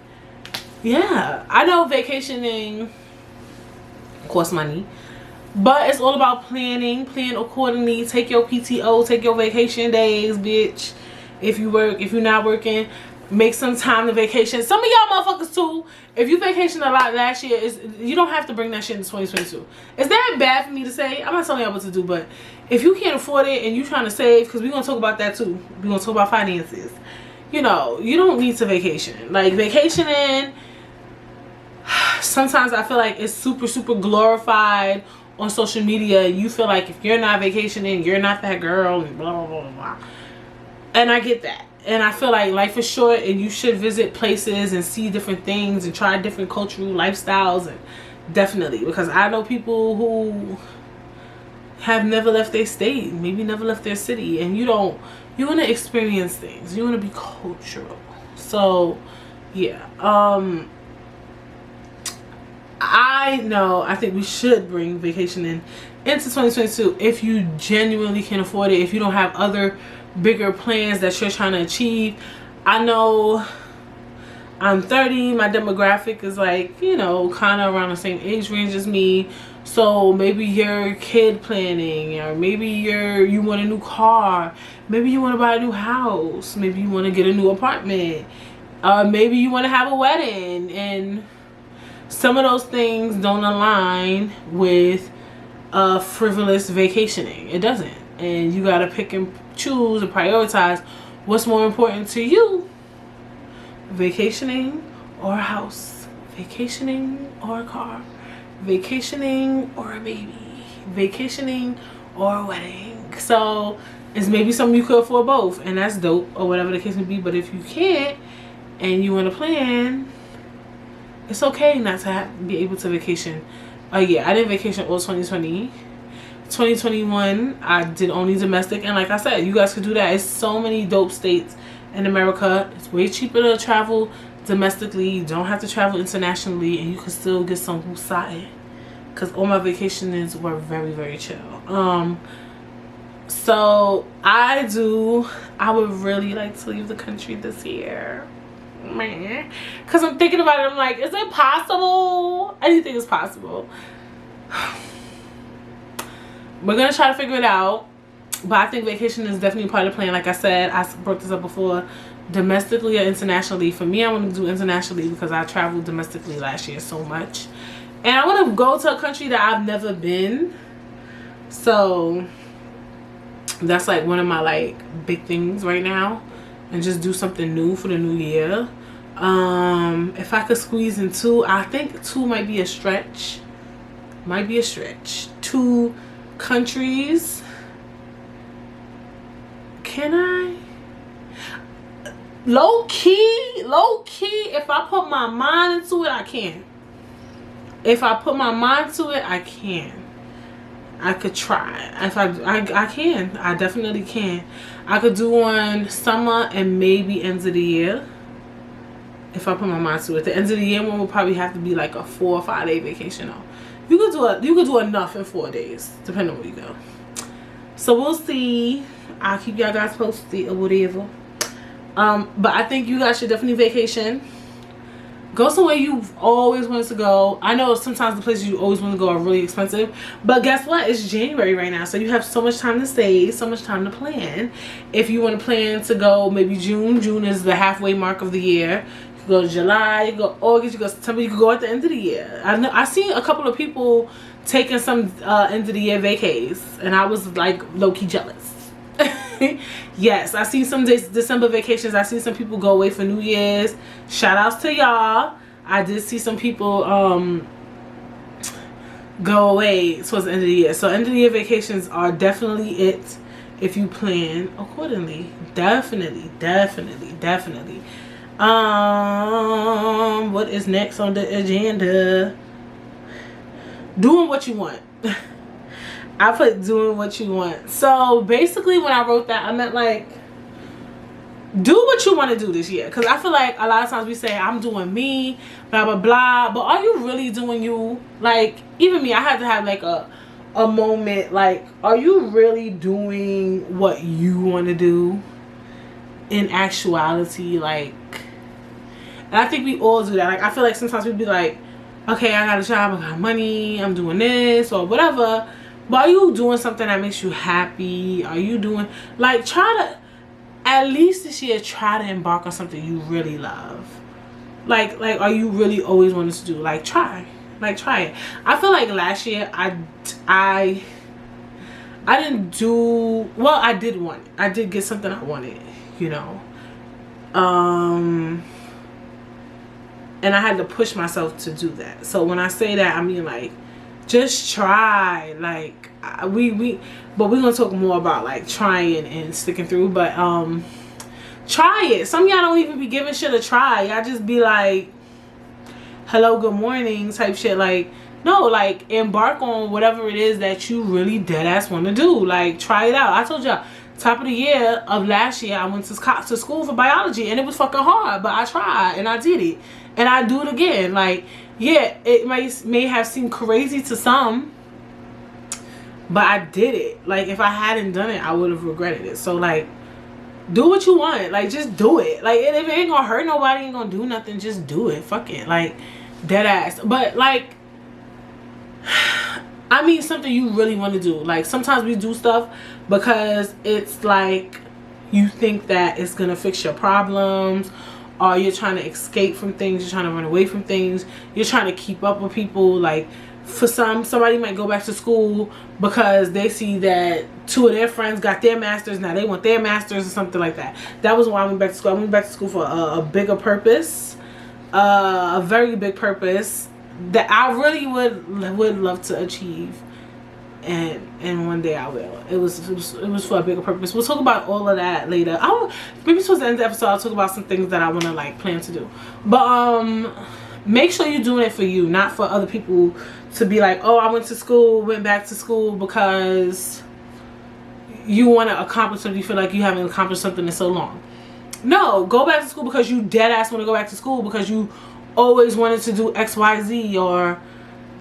Yeah, I know vacationing costs money, but it's all about planning. Plan accordingly. Take your PTO, take your vacation days, bitch. If you work, if you're not working, make some time to vacation. Some of y'all motherfuckers too, if you vacation a lot last year, you don't have to bring that shit into 2022. Is that bad for me to say? I'm not telling y'all what to do, but if you can't afford it and you trying to save, because we're going to talk about that too. We're going to talk about finances. You know, you don't need to vacation. Like, vacationing, sometimes I feel like it's super, super glorified on social media. You feel like if you're not vacationing, you're not that girl, and blah, blah, blah, blah. And I get that. And I feel like life is short and you should visit places and see different things and try different cultural lifestyles. And definitely, because I know people who have never left their state, maybe never left their city, and you want to experience things. You want to be cultural. So, yeah. I think we should bring vacationing into 2022 if you genuinely can afford it, if you don't have other bigger plans that you're trying to achieve. I know I'm 30, my demographic is like, you know, kind of around the same age range as me. So maybe you're kid planning, or maybe you want a new car, maybe you want to buy a new house, maybe you want to get a new apartment, maybe you want to have a wedding, and some of those things don't align with frivolous vacationing. It doesn't. And you gotta pick and choose and prioritize what's more important to you. Vacationing or a house, vacationing or a car, vacationing or a baby, vacationing or a wedding. So it's maybe something you could afford both, and that's dope, or whatever the case may be. But if you can't and you want to plan, it's okay not to be able to vacation. Yeah, I didn't vacation all 2020. 2021 I did only domestic, and like I said, you guys could do that. It's so many dope states in America. It's way cheaper to travel domestically. You don't have to travel internationally, and you can still get some woosai, because all my vacations were very, very chill. So I would really like to leave the country this year, man, because I'm thinking about it. I'm like, is it possible? Anything is possible. We're gonna try to figure it out, but I think vacation is definitely part of the plan. Like I said, I brought this up before, domestically or internationally. For me, I want to do internationally because I traveled domestically last year so much, and I want to go to a country that I've never been. So that's like one of my like big things right now, and just do something new for the new year. If I could squeeze in 2, I think 2 might be a stretch. 2 countries. Can I? Low key, if I put my mind into it, I can. If I put my mind to it, I can. I could try. If I can. I definitely can. I could do one summer and maybe end of the year. If I put my mind to it. The end of the year one will probably have to be like a 4 or 5 day vacation though. You could do enough in 4 days, depending on where you go. So we'll see. I'll keep y'all guys posted or whatever. But I think you guys should definitely vacation. Go somewhere you've always wanted to go. I know sometimes the places you always want to go are really expensive, but guess what? It's January right now, so you have so much time to save, so much time to plan. If you want to plan to go maybe June. June is the halfway mark of the year. You can go to July, you go August, you go September, you can go at the end of the year. I've seen a couple of people taking some end of the year vacays, and I was like low-key jealous. Yes, I seen some December vacations. I seen some people go away for New Year's. Shout outs to y'all. I did see some people go away towards the end of the year. So end of the year vacations are definitely it if you plan accordingly. Definitely. What is next on the agenda? Doing what you want. I put doing what you want. So basically when I wrote that, I meant like, do what you want to do this year. Because I feel like a lot of times we say, I'm doing me, blah, blah, blah. But are you really doing you? Like, even me, I had to have like a moment. Like, are you really doing what you want to do in actuality? Like, and I think we all do that. Like, I feel like sometimes we'd be like, okay, I got a job, I got money, I'm doing this or whatever. But are you doing something that makes you happy? Are you doing, like, try to, at least this year, try to embark on something you really love. Like, are you really always wanting to do? Like, try it. I feel like last year, I didn't do, well, I did want it. I did get something I wanted, you know. And I had to push myself to do that. So when I say that, I mean, like, just try. Like, but we're gonna talk more about like trying and sticking through. But try it. Some of y'all don't even be giving shit a try. Y'all just be like, hello, good morning type shit. Like, no, like, embark on whatever it is that you really dead ass want to do. Like, try it out. I told y'all, top of the year of last year, I went to school for biology, and it was fucking hard, but I tried and I did it, and I do it again. Like, yeah, it may have seemed crazy to some, but I did it. Like, if I hadn't done it, I would have regretted it. So, like, do what you want. Like, just do it. Like, if it ain't gonna hurt nobody, ain't gonna do nothing, just do it. Fuck it. Like, dead ass. But, like, I mean something you really want to do. Like, sometimes we do stuff because it's like you think that it's gonna fix your problems, or you're trying to escape from things, you're trying to run away from things, you're trying to keep up with people. Like, for somebody might go back to school because they see that 2 of their friends got their masters, now they want their masters or something like that. That was why I went back to school. I went back to school for a bigger purpose, a very big purpose that I really would love to achieve, and one day I will. It was for a bigger purpose. We'll talk about all of that later. Maybe towards the end of the episode I'll talk about some things that I want to like plan to do. But make sure you're doing it for you, not for other people to be like, oh, I went back to school because you want to accomplish something. You feel like you haven't accomplished something in so long. No, go back to school because you dead ass want to go back to school because you always wanted to do XYZ, or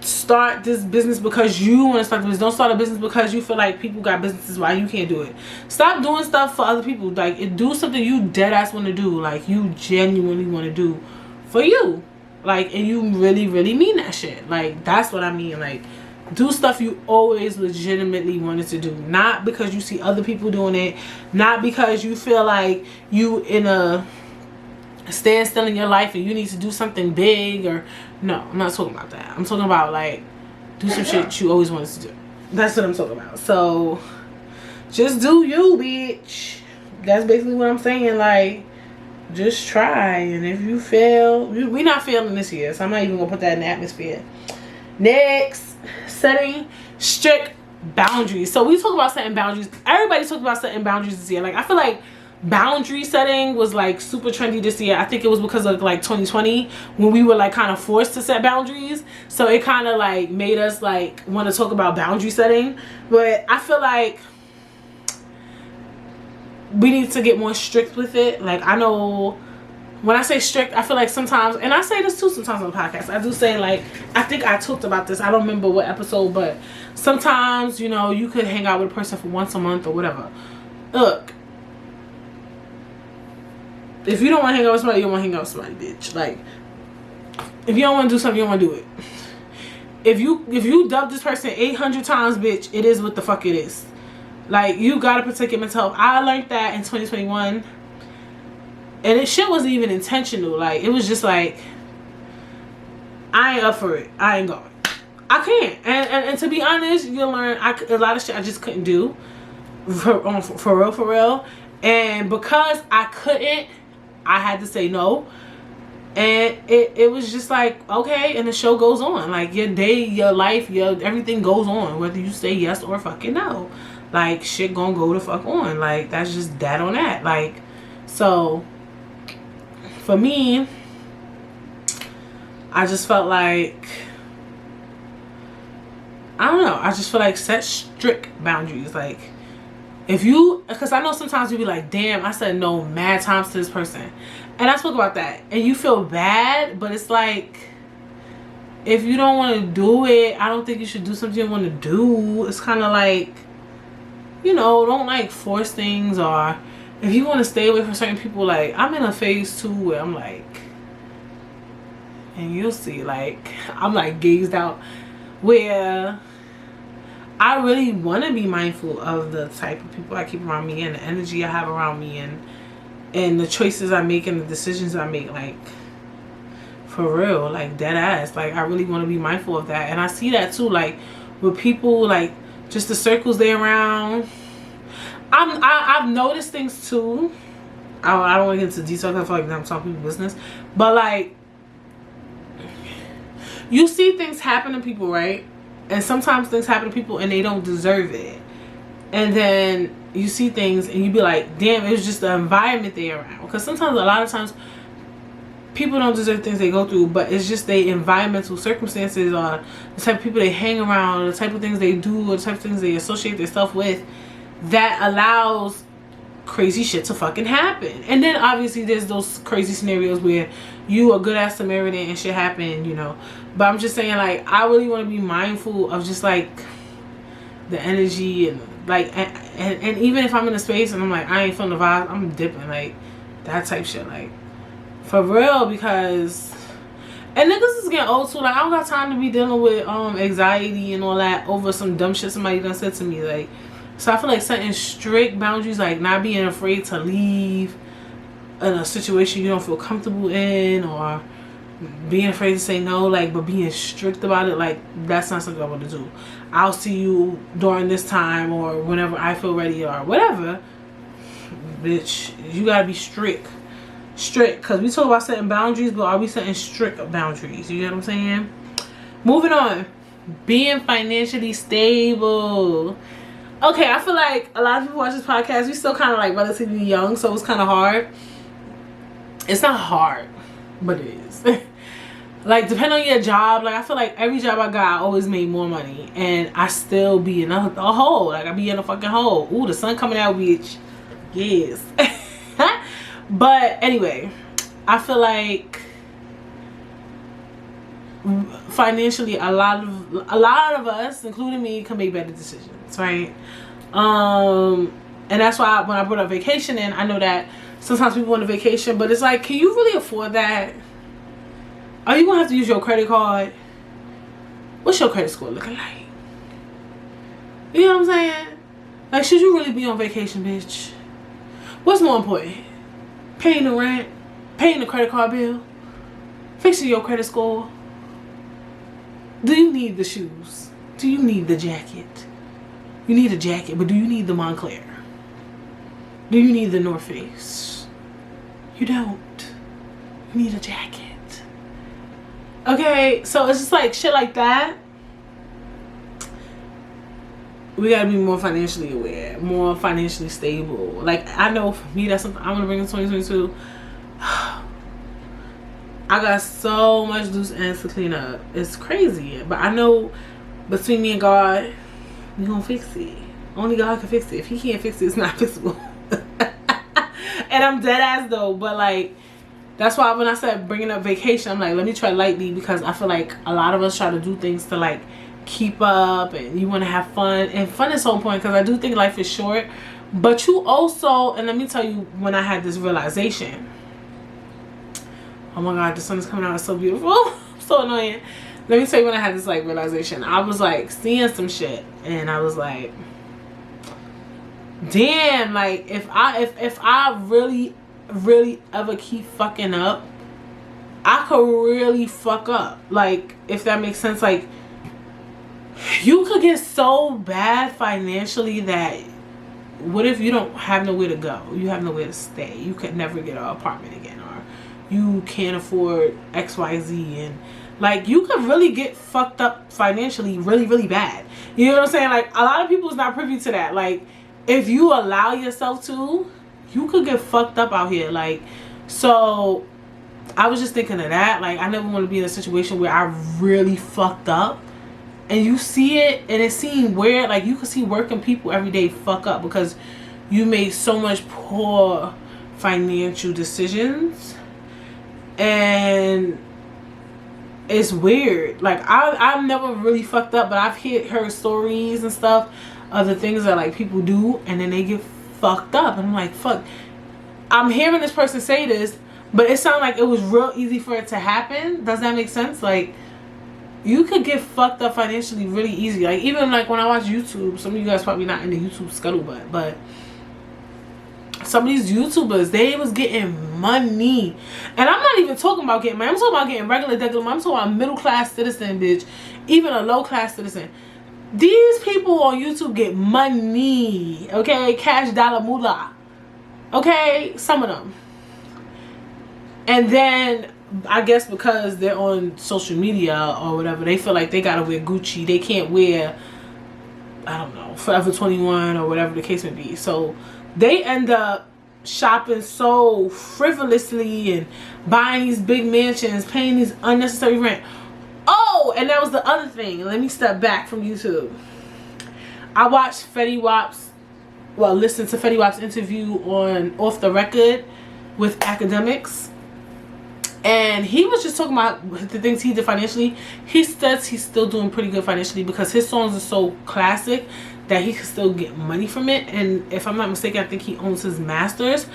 start this business because you want to start the business. Don't start a business because you feel like people got businesses why you can't do it. Stop doing stuff for other people. Like, do something you dead ass want to do, like you genuinely want to do for you, like, and you really mean that shit. Like, that's what I mean. Like, do stuff you always legitimately wanted to do, not because you see other people doing it, not because you feel like you in a standstill in your life and you need to do something big. Or no, I'm not talking about that. I'm talking about, like, do some shit you always wanted to do. That's what I'm talking about. So just do you, bitch. That's basically what I'm saying. Like, just try, and if you fail, we're not failing this year, so I'm not even gonna put that in the atmosphere. Next, setting strict boundaries. So we talk about setting boundaries. Everybody talked about setting boundaries this year. Like, I feel like boundary setting was like super trendy this year. I think it was because of like 2020 when we were like kind of forced to set boundaries, so it kind of like made us like want to talk about boundary setting. But I feel like we need to get more strict with it. Like, I know when I say strict, I feel like sometimes, and I say this too sometimes on the podcast, I do say, like, I think I talked about this, I don't remember what episode, but sometimes, you know, you could hang out with a person for once a month or whatever. Look, if you don't want to hang out with somebody, you don't want to hang out with somebody, bitch. Like, if you don't want to do something, you don't want to do it. If you dub this person 800 times, bitch, it is what the fuck it is. Like, you gotta protect your mental health. I learned that in 2021, and it shit wasn't even intentional. Like, it was just like, I ain't up for it. I ain't going. I can't. And to be honest, you'll learn a lot of shit I just couldn't do. For real. And because I couldn't, I had to say no. And it was just like, okay, and the show goes on. Like, your day, your life, everything goes on, whether you say yes or fucking no. Like, shit gonna go the fuck on. Like, that's just that on that. Like, so for me, I just felt like, I don't know, I just feel like set strict boundaries. Like, if you, because I know sometimes you be like, damn, I said no mad times to this person, and I spoke about that, and you feel bad, but it's like, if you don't want to do it, I don't think you should do something you want to do. It's kind of like, you know, don't like force things. Or if you want to stay away from certain people, like, I'm in a phase too where I'm like, and you'll see, like, I'm like gazed out, where I really want to be mindful of the type of people I keep around me and the energy I have around me, and the choices I make and the decisions I make. Like, for real, like, dead ass. Like, I really want to be mindful of that. And I see that too, like, with people, like, just the circles they're around. I've noticed things too. I don't want to get into detail because I feel like I'm talking people's business. But, like, you see things happen to people, right? And sometimes things happen to people and they don't deserve it. And then you see things and you be like, damn, it was just the environment they're around. Because sometimes, a lot of times, people don't deserve things they go through, but it's just the environmental circumstances, or the type of people they hang around, or the type of things they do, or the type of things they associate themselves with, that allows crazy shit to fucking happen. And then obviously there's those crazy scenarios where you a good ass Samaritan and shit happen, you know. But I'm just saying, like, I really want to be mindful of just like the energy, and like, and even if I'm in a space and I'm like, I ain't feeling the vibe, I'm dipping, like, that type shit, like, for real. Because, and niggas is getting old too. Like, I don't got time to be dealing with anxiety and all that over some dumb shit somebody done said to me. Like, so I feel like setting strict boundaries, like not being afraid to leave in a situation you don't feel comfortable in, or being afraid to say no, like, but being strict about it, like, that's not something I want to do. I'll see you during this time or whenever I feel ready or whatever. Bitch, you gotta be strict. Because we talk about setting boundaries, but are we setting strict boundaries? You get what I'm saying? Moving on. Being financially stable. Okay, I feel like a lot of people watch this podcast, we still kind of like relatively young, so it's kind of hard. It's not hard, but it is. like, depending on your job, like, I feel like every job I got, I always made more money. And I still be in a hole. Like, I be in a fucking hole. Ooh, the sun coming out, bitch. Yes. But anyway, I feel like financially, a lot of us, including me, can make better decisions, right? And that's why when I brought up vacation, and I know that sometimes people want a vacation, but it's like, can you really afford that? Are you gonna have to use your credit card? What's your credit score looking like? You know what I'm saying? Like, should you really be on vacation, bitch? What's more important? Paying the rent? Paying the credit card bill? Fixing your credit score? Do you need the shoes? Do you need the jacket? You need a jacket, but do you need the Montclair? Do you need the North Face? You don't. You need a jacket. Okay, so it's just like shit like that. We gotta be more financially aware, more financially stable. Like, I know for me, that's something I'm gonna bring in 2022. I got so much loose ends to clean up. It's crazy. But I know between me and God, we gonna fix it. Only God can fix it. If he can't fix it, it's not fixable. And I'm dead ass though. But like, that's why when I said bringing up vacation, I'm like, let me try lightly, because I feel like a lot of us try to do things to like keep up, and you want to have fun. And fun is so important, because I do think life is short. But you also, and let me tell you, when I had this realization, oh my God, the sun is coming out, it's so beautiful. So annoying. Let me tell you, when I had this like realization, I was like seeing some shit, and I was like, damn, like if I really ever keep fucking up, I could really fuck up. Like, if that makes sense. Like, you could get so bad financially that what if you don't have nowhere to go? You have nowhere to stay. You could never get an apartment again, or you can't afford XYZ, and like, you could really get fucked up financially really bad. You know what I'm saying? Like, a lot of people is not privy to that. Like, if you allow yourself to, you could get fucked up out here. Like, so I was just thinking of that. Like, I never want to be in a situation where I really fucked up. And you see it, and it seems weird. Like, you can see working people every day fuck up because you made so much poor financial decisions. And it's weird. Like, I've never really fucked up, but I've heard stories and stuff of the things that like people do, and then they get fucked up. And I'm like, fuck. I'm hearing this person say this, but it sounded like it was real easy for it to happen. Does that make sense? Like, you could get fucked up financially really easy. Like, even like when I watch YouTube, some of you guys probably not in the YouTube scuttlebutt, but some of these YouTubers, they was getting money. And I'm not even talking about getting money. I'm talking about getting regular money. I'm talking about middle class citizen, bitch. Even a low class citizen. These people on YouTube get money. Okay? Cash dollar moolah. Okay? Some of them. And then, I guess because they're on social media or whatever, they feel like they gotta wear Gucci. They can't wear, I don't know, Forever 21 or whatever the case may be. So they end up shopping so frivolously and buying these big mansions, paying these unnecessary rent. Oh, and that was the other thing. Let me step back from YouTube. I watched listened to Fetty Wap's interview on Off the Record with Academics. And he was just talking about the things he did financially. He says he's still doing pretty good financially because his songs are so classic that he can still get money from it. And if I'm not mistaken, I think he owns his masters.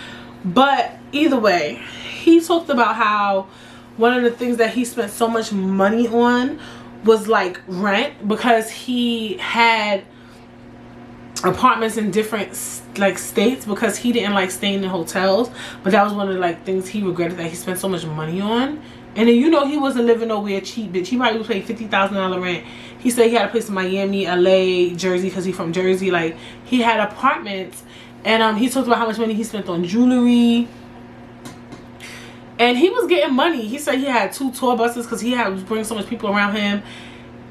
But either way, he talked about how one of the things that he spent so much money on was like rent, because he had apartments in different like states because he didn't like staying in hotels. But that was one of the like things he regretted that he spent so much money on. And then, you know, he wasn't living nowhere cheap, bitch. He probably was paying $50,000 rent. He said he had a place in Miami, LA, Jersey, because he's from Jersey. Like, he had apartments. And he talked about how much money he spent on jewelry. And he was getting money. He said he had 2 tour buses because he was bringing so much people around him.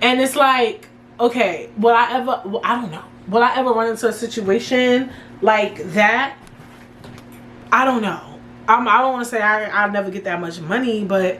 And it's like, okay, I don't know. Will I ever run into a situation like that? I don't know. I don't want to say I'll never get that much money, but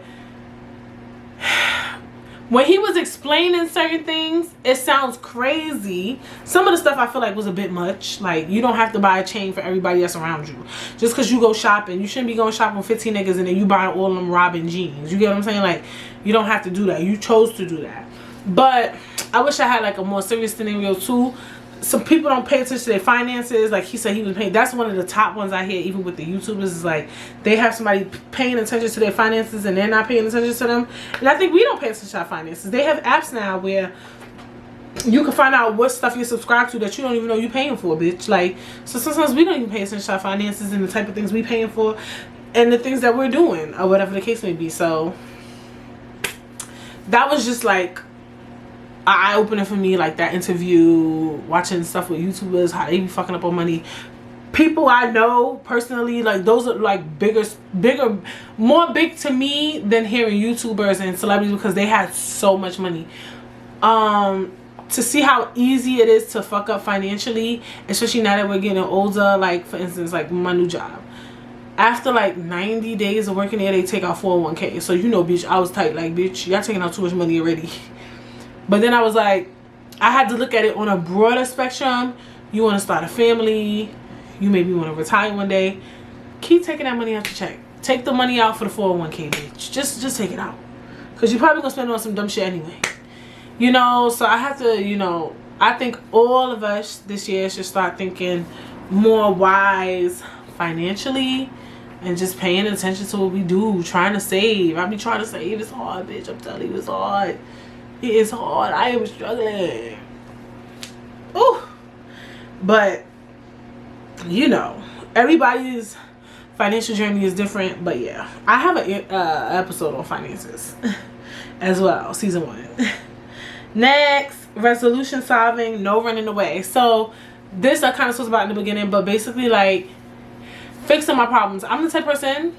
when he was explaining certain things, it sounds crazy. Some of the stuff I feel like was a bit much. Like, you don't have to buy a chain for everybody that's around you. Just because you go shopping, you shouldn't be going shopping with 15 niggas and then you buying all of them Robin jeans. You get what I'm saying? Like, you don't have to do that. You chose to do that. But I wish I had like a more serious scenario too. Some people don't pay attention to their finances. Like he said, he was paying. That's one of the top ones I hear, even with the YouTubers, is like they have somebody paying attention to their finances and they're not paying attention to them. And I think we don't pay attention to our finances. They have apps now where you can find out what stuff you're subscribed to that you don't even know you're paying for, bitch. Like, so sometimes we don't even pay attention to our finances and the type of things we paying for and the things that we're doing or whatever the case may be. So that was just like an eye-opener for me, like that interview, watching stuff with YouTubers, how they be fucking up on money. People I know personally, like those are like bigger, more big to me than hearing YouTubers and celebrities because they had so much money. To see how easy it is to fuck up financially, especially now that we're getting older. Like for instance, like my new job. After like 90 days of working there, they take out 401k. So you know, bitch, I was tight. Like, bitch, y'all taking out too much money already. But then I was like, I had to look at it on a broader spectrum. You want to start a family. You maybe want to retire one day. Keep taking that money out your check. Take the money out for the 401k, bitch. Just take it out. Because you're probably going to spend it on some dumb shit anyway. You know, so I have to, you know, I think all of us this year should start thinking more wise financially and just paying attention to what we do. Trying to save. I be trying to save. It's hard, bitch. I'm telling you, it's hard. It is hard. I am struggling. Ooh. But, you know, everybody's financial journey is different. But yeah, I have an episode on finances as well. Season 1. Next, resolution solving, no running away. So this I kind of spoke about in the beginning. But basically, like, fixing my problems. I'm the type of person,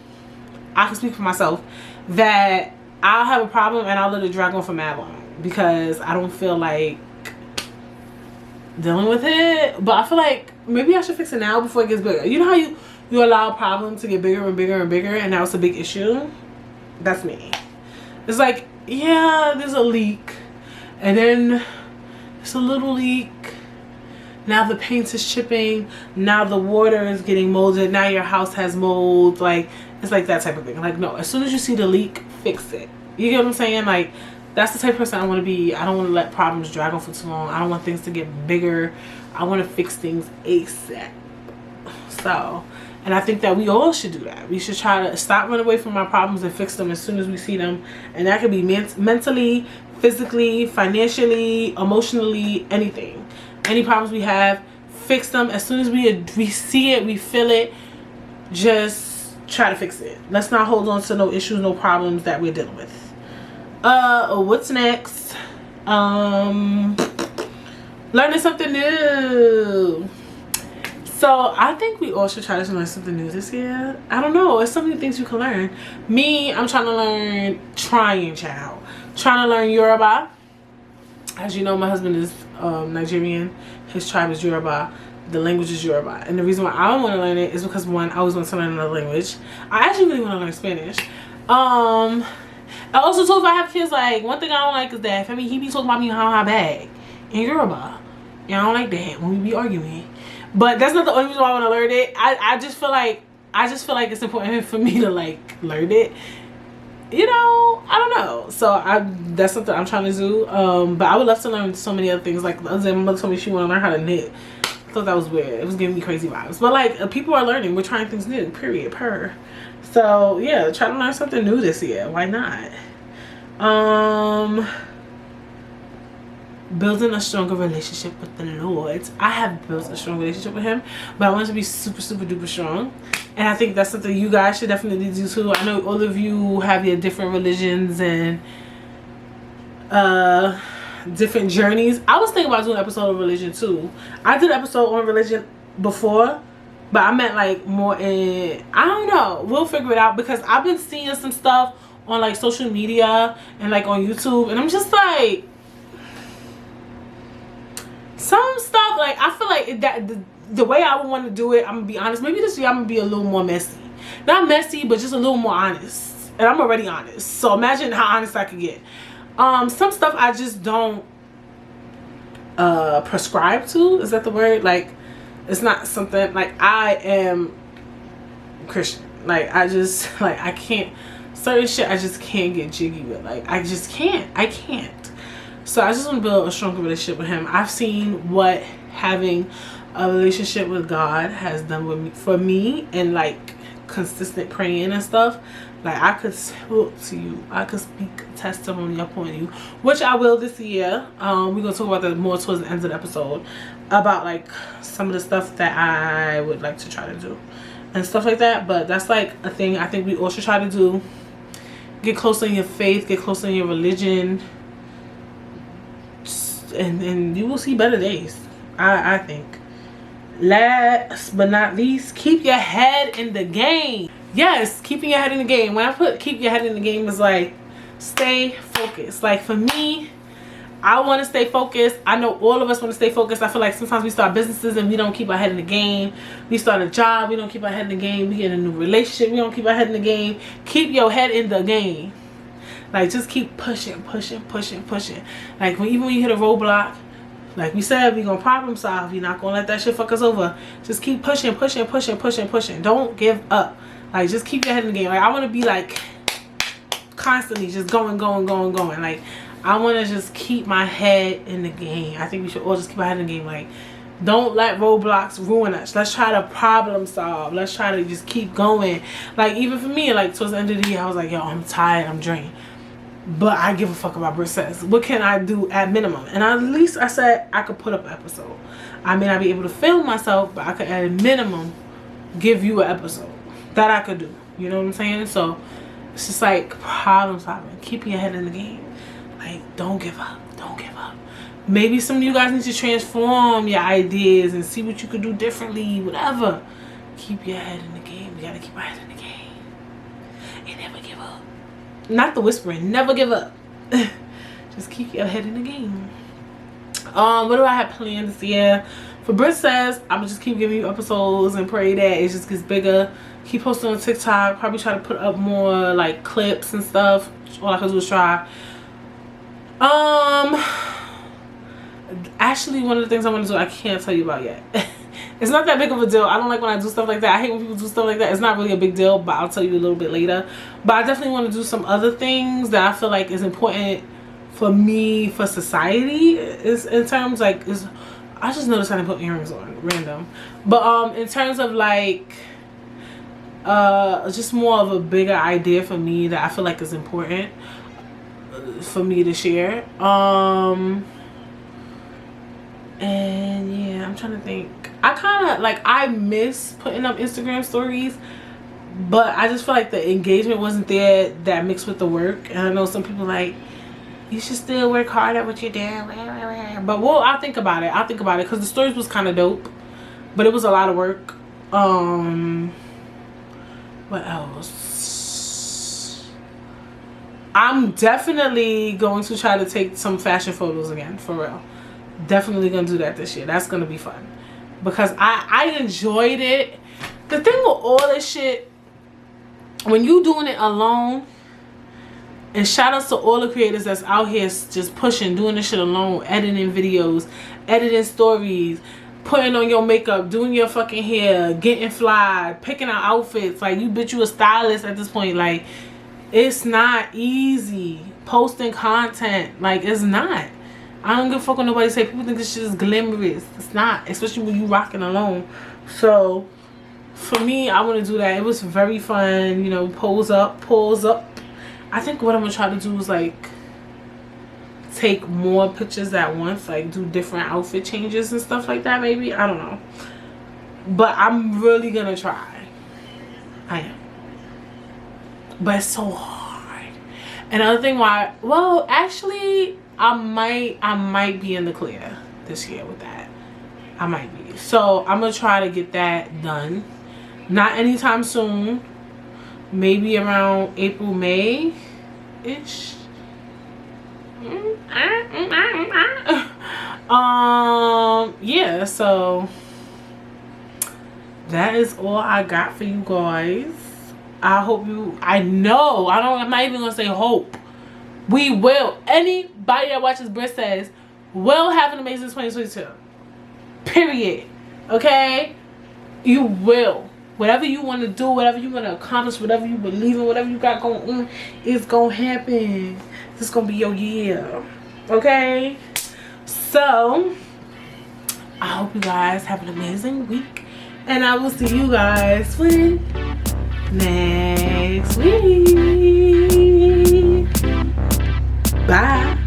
I can speak for myself, that I'll have a problem and I'll let it drag on for mad long. Because I don't feel like dealing with it. But I feel like maybe I should fix it now before it gets bigger. You know how you allow a problem to get bigger and bigger and bigger and now it's a big issue? That's me. It's like, yeah, there's a leak. And then it's a little leak. Now the paint is chipping. Now the water is getting molded. Now your house has mold. Like, it's like that type of thing. Like, no, as soon as you see the leak, fix it. You get what I'm saying? Like, that's the type of person I want to be. I don't want to let problems drag on for too long. I don't want things to get bigger. I want to fix things ASAP. So, and I think that we all should do that. We should try to stop running away from our problems and fix them as soon as we see them. And that could be mentally, physically, financially, emotionally, anything. Any problems we have, fix them. As soon as we see it, we feel it, just try to fix it. Let's not hold on to no issues, no problems that we're dealing with. What's next? Learning something new. So I think we all should try to learn something new this year. I don't know, there's so many things you can learn. Me, I'm trying to learn trying to learn Yoruba. As you know, my husband is Nigerian. His tribe is Yoruba. The language is Yoruba. And the reason why I don't want to learn it is because, one, I always want to learn another language. I actually really want to learn Spanish. I also told if I have kids, like, one thing I don't like is that, I mean, he be talking about me how I bag in Yoruba. And I don't like that when we be arguing. But that's not the only reason why I want to learn it. I just feel like it's important for me to, like, learn it. You know, I don't know. So that's something I'm trying to do. But I would love to learn so many other things. Like the other day, my mother told me she want to learn how to knit. I thought that was weird. It was giving me crazy vibes. But like, people are learning. We're trying things new. Period. Per. So yeah, try to learn something new this year. Why not? Building a stronger relationship with the Lord. I have built a strong relationship with him, but I want it to be super, super duper strong. And I think that's something you guys should definitely do too. I know all of you have your different religions and different journeys. I was thinking about doing an episode on religion too. I did an episode on religion before, but I meant like more in, I don't know, we'll figure it out, because I've been seeing some stuff on like social media and like on YouTube, and I'm just like, some stuff, like, I feel like that the way I would want to do it, I'm gonna be honest, maybe this year I'm gonna be a little more messy. Not messy, but just a little more honest. And I'm already honest, so imagine how honest I could get. Some stuff I just don't prescribe to. Is that the word? Like, it's not something like I am Christian. Like, I just like I can't, certain shit I just can't get jiggy with. Like, I just can't. I can't. So I just want to build a stronger relationship with him. I've seen what having a relationship with God has done with me, for me, and like consistent praying and stuff. Like, I could talk to you, I could speak testimony upon you, which I will this year. We're gonna talk about that more towards the end of the episode, about like some of the stuff that I would like to try to do and stuff like that. But that's like a thing I think we all should try to do. Get closer in your faith, get closer in your religion, and you will see better days. I think. Last but not least, keep your head in the game. Yes, keeping your head in the game. When I put keep your head in the game, is like stay focused. Like, for me, I want to stay focused. I know all of us want to stay focused. I feel like sometimes we start businesses and we don't keep our head in the game. We start a job, we don't keep our head in the game. We get in a new relationship, we don't keep our head in the game. Keep your head in the game. Like, just keep pushing, pushing, pushing, pushing. Like, even when you hit a roadblock, like we said, we're going to problem solve. You're not going to let that shit fuck us over. Just keep pushing, pushing, pushing, pushing, pushing. Don't give up. Like, just keep your head in the game. Like, I want to be like constantly just going, going, going, going. Like, I want to just keep my head in the game. I think we should all just keep our head in the game. Like, don't let roadblocks ruin us. Let's try to problem solve. Let's try to just keep going. Like, even for me, like, towards the end of the year, I was like, yo, I'm tired, I'm drained. But I give a fuck about Britt Says. What can I do at minimum? And at least I said I could put up an episode. I may not be able to film myself, but I could at a minimum give you an episode. That I could do. You know what I'm saying? So it's just like problem solving. Keeping your head in the game. Like, don't give up. Don't give up. Maybe some of you guys need to transform your ideas and see what you could do differently. Whatever. Keep your head in the game. You gotta keep our head in the game. And never give up. Not the whispering. Never give up. Just keep your head in the game. What do I have planned this year? For Britt Says, I'm gonna just keep giving you episodes and pray that it just gets bigger. Keep posting on TikTok. Probably try to put up more like clips and stuff. All I can do is try. Actually, one of the things I want to do, I can't tell you about yet. It's not that big of a deal. I don't like when I do stuff like that. I hate when people do stuff like that. It's not really a big deal, but I'll tell you a little bit later. But I definitely want to do some other things that I feel like is important for me, for society. Is in terms like, is I just noticed I didn't put earrings on, random. But in terms of like just more of a bigger idea for me that I feel like is important for me to share. And yeah, I'm trying to think. I kind of like, I miss putting up Instagram stories, but I just feel like the engagement wasn't there that mixed with the work. And I know some people like, you should still work hard at what you're doing. But well, I'll think about it. I'll think about it because the stories was kind of dope, but it was a lot of work. What else? I'm definitely going to try to take some fashion photos again, for real. Definitely gonna do that this year. That's gonna be fun because I enjoyed it. The thing with all this shit, when you doing it alone, and shout outs to all the creators that's out here just pushing, doing this shit alone, editing videos, editing stories, putting on your makeup, doing your fucking hair, getting fly, picking out outfits. Like, you bitch, you a stylist at this point. Like, it's not easy posting content. Like, it's not. I don't give a fuck what nobody say. People think this shit is glamorous. It's not, especially when you rocking alone. So for me, I want to do that. It was very fun, you know, pose up, pulls up. I think what I'm gonna try to do is like take more pictures at once, like do different outfit changes and stuff like that. Maybe, I don't know, but I'm really gonna try. I am, but it's so hard. Another thing why, well, actually, I might be in the clear this year with that. I might be. So I'm gonna try to get that done. Not anytime soon. Maybe around April, May ish. Yeah, so that is all I got for you guys. I hope you, I'm not even gonna say hope. We will. Anybody that watches Britt Says will have an amazing 2022. Period. Okay? You will. Whatever you want to do, whatever you want to accomplish, whatever you believe in, whatever you got going on, it's going to happen. This is going to be your year. Okay? So, I hope you guys have an amazing week. And I will see you guys when? Next week. Bye.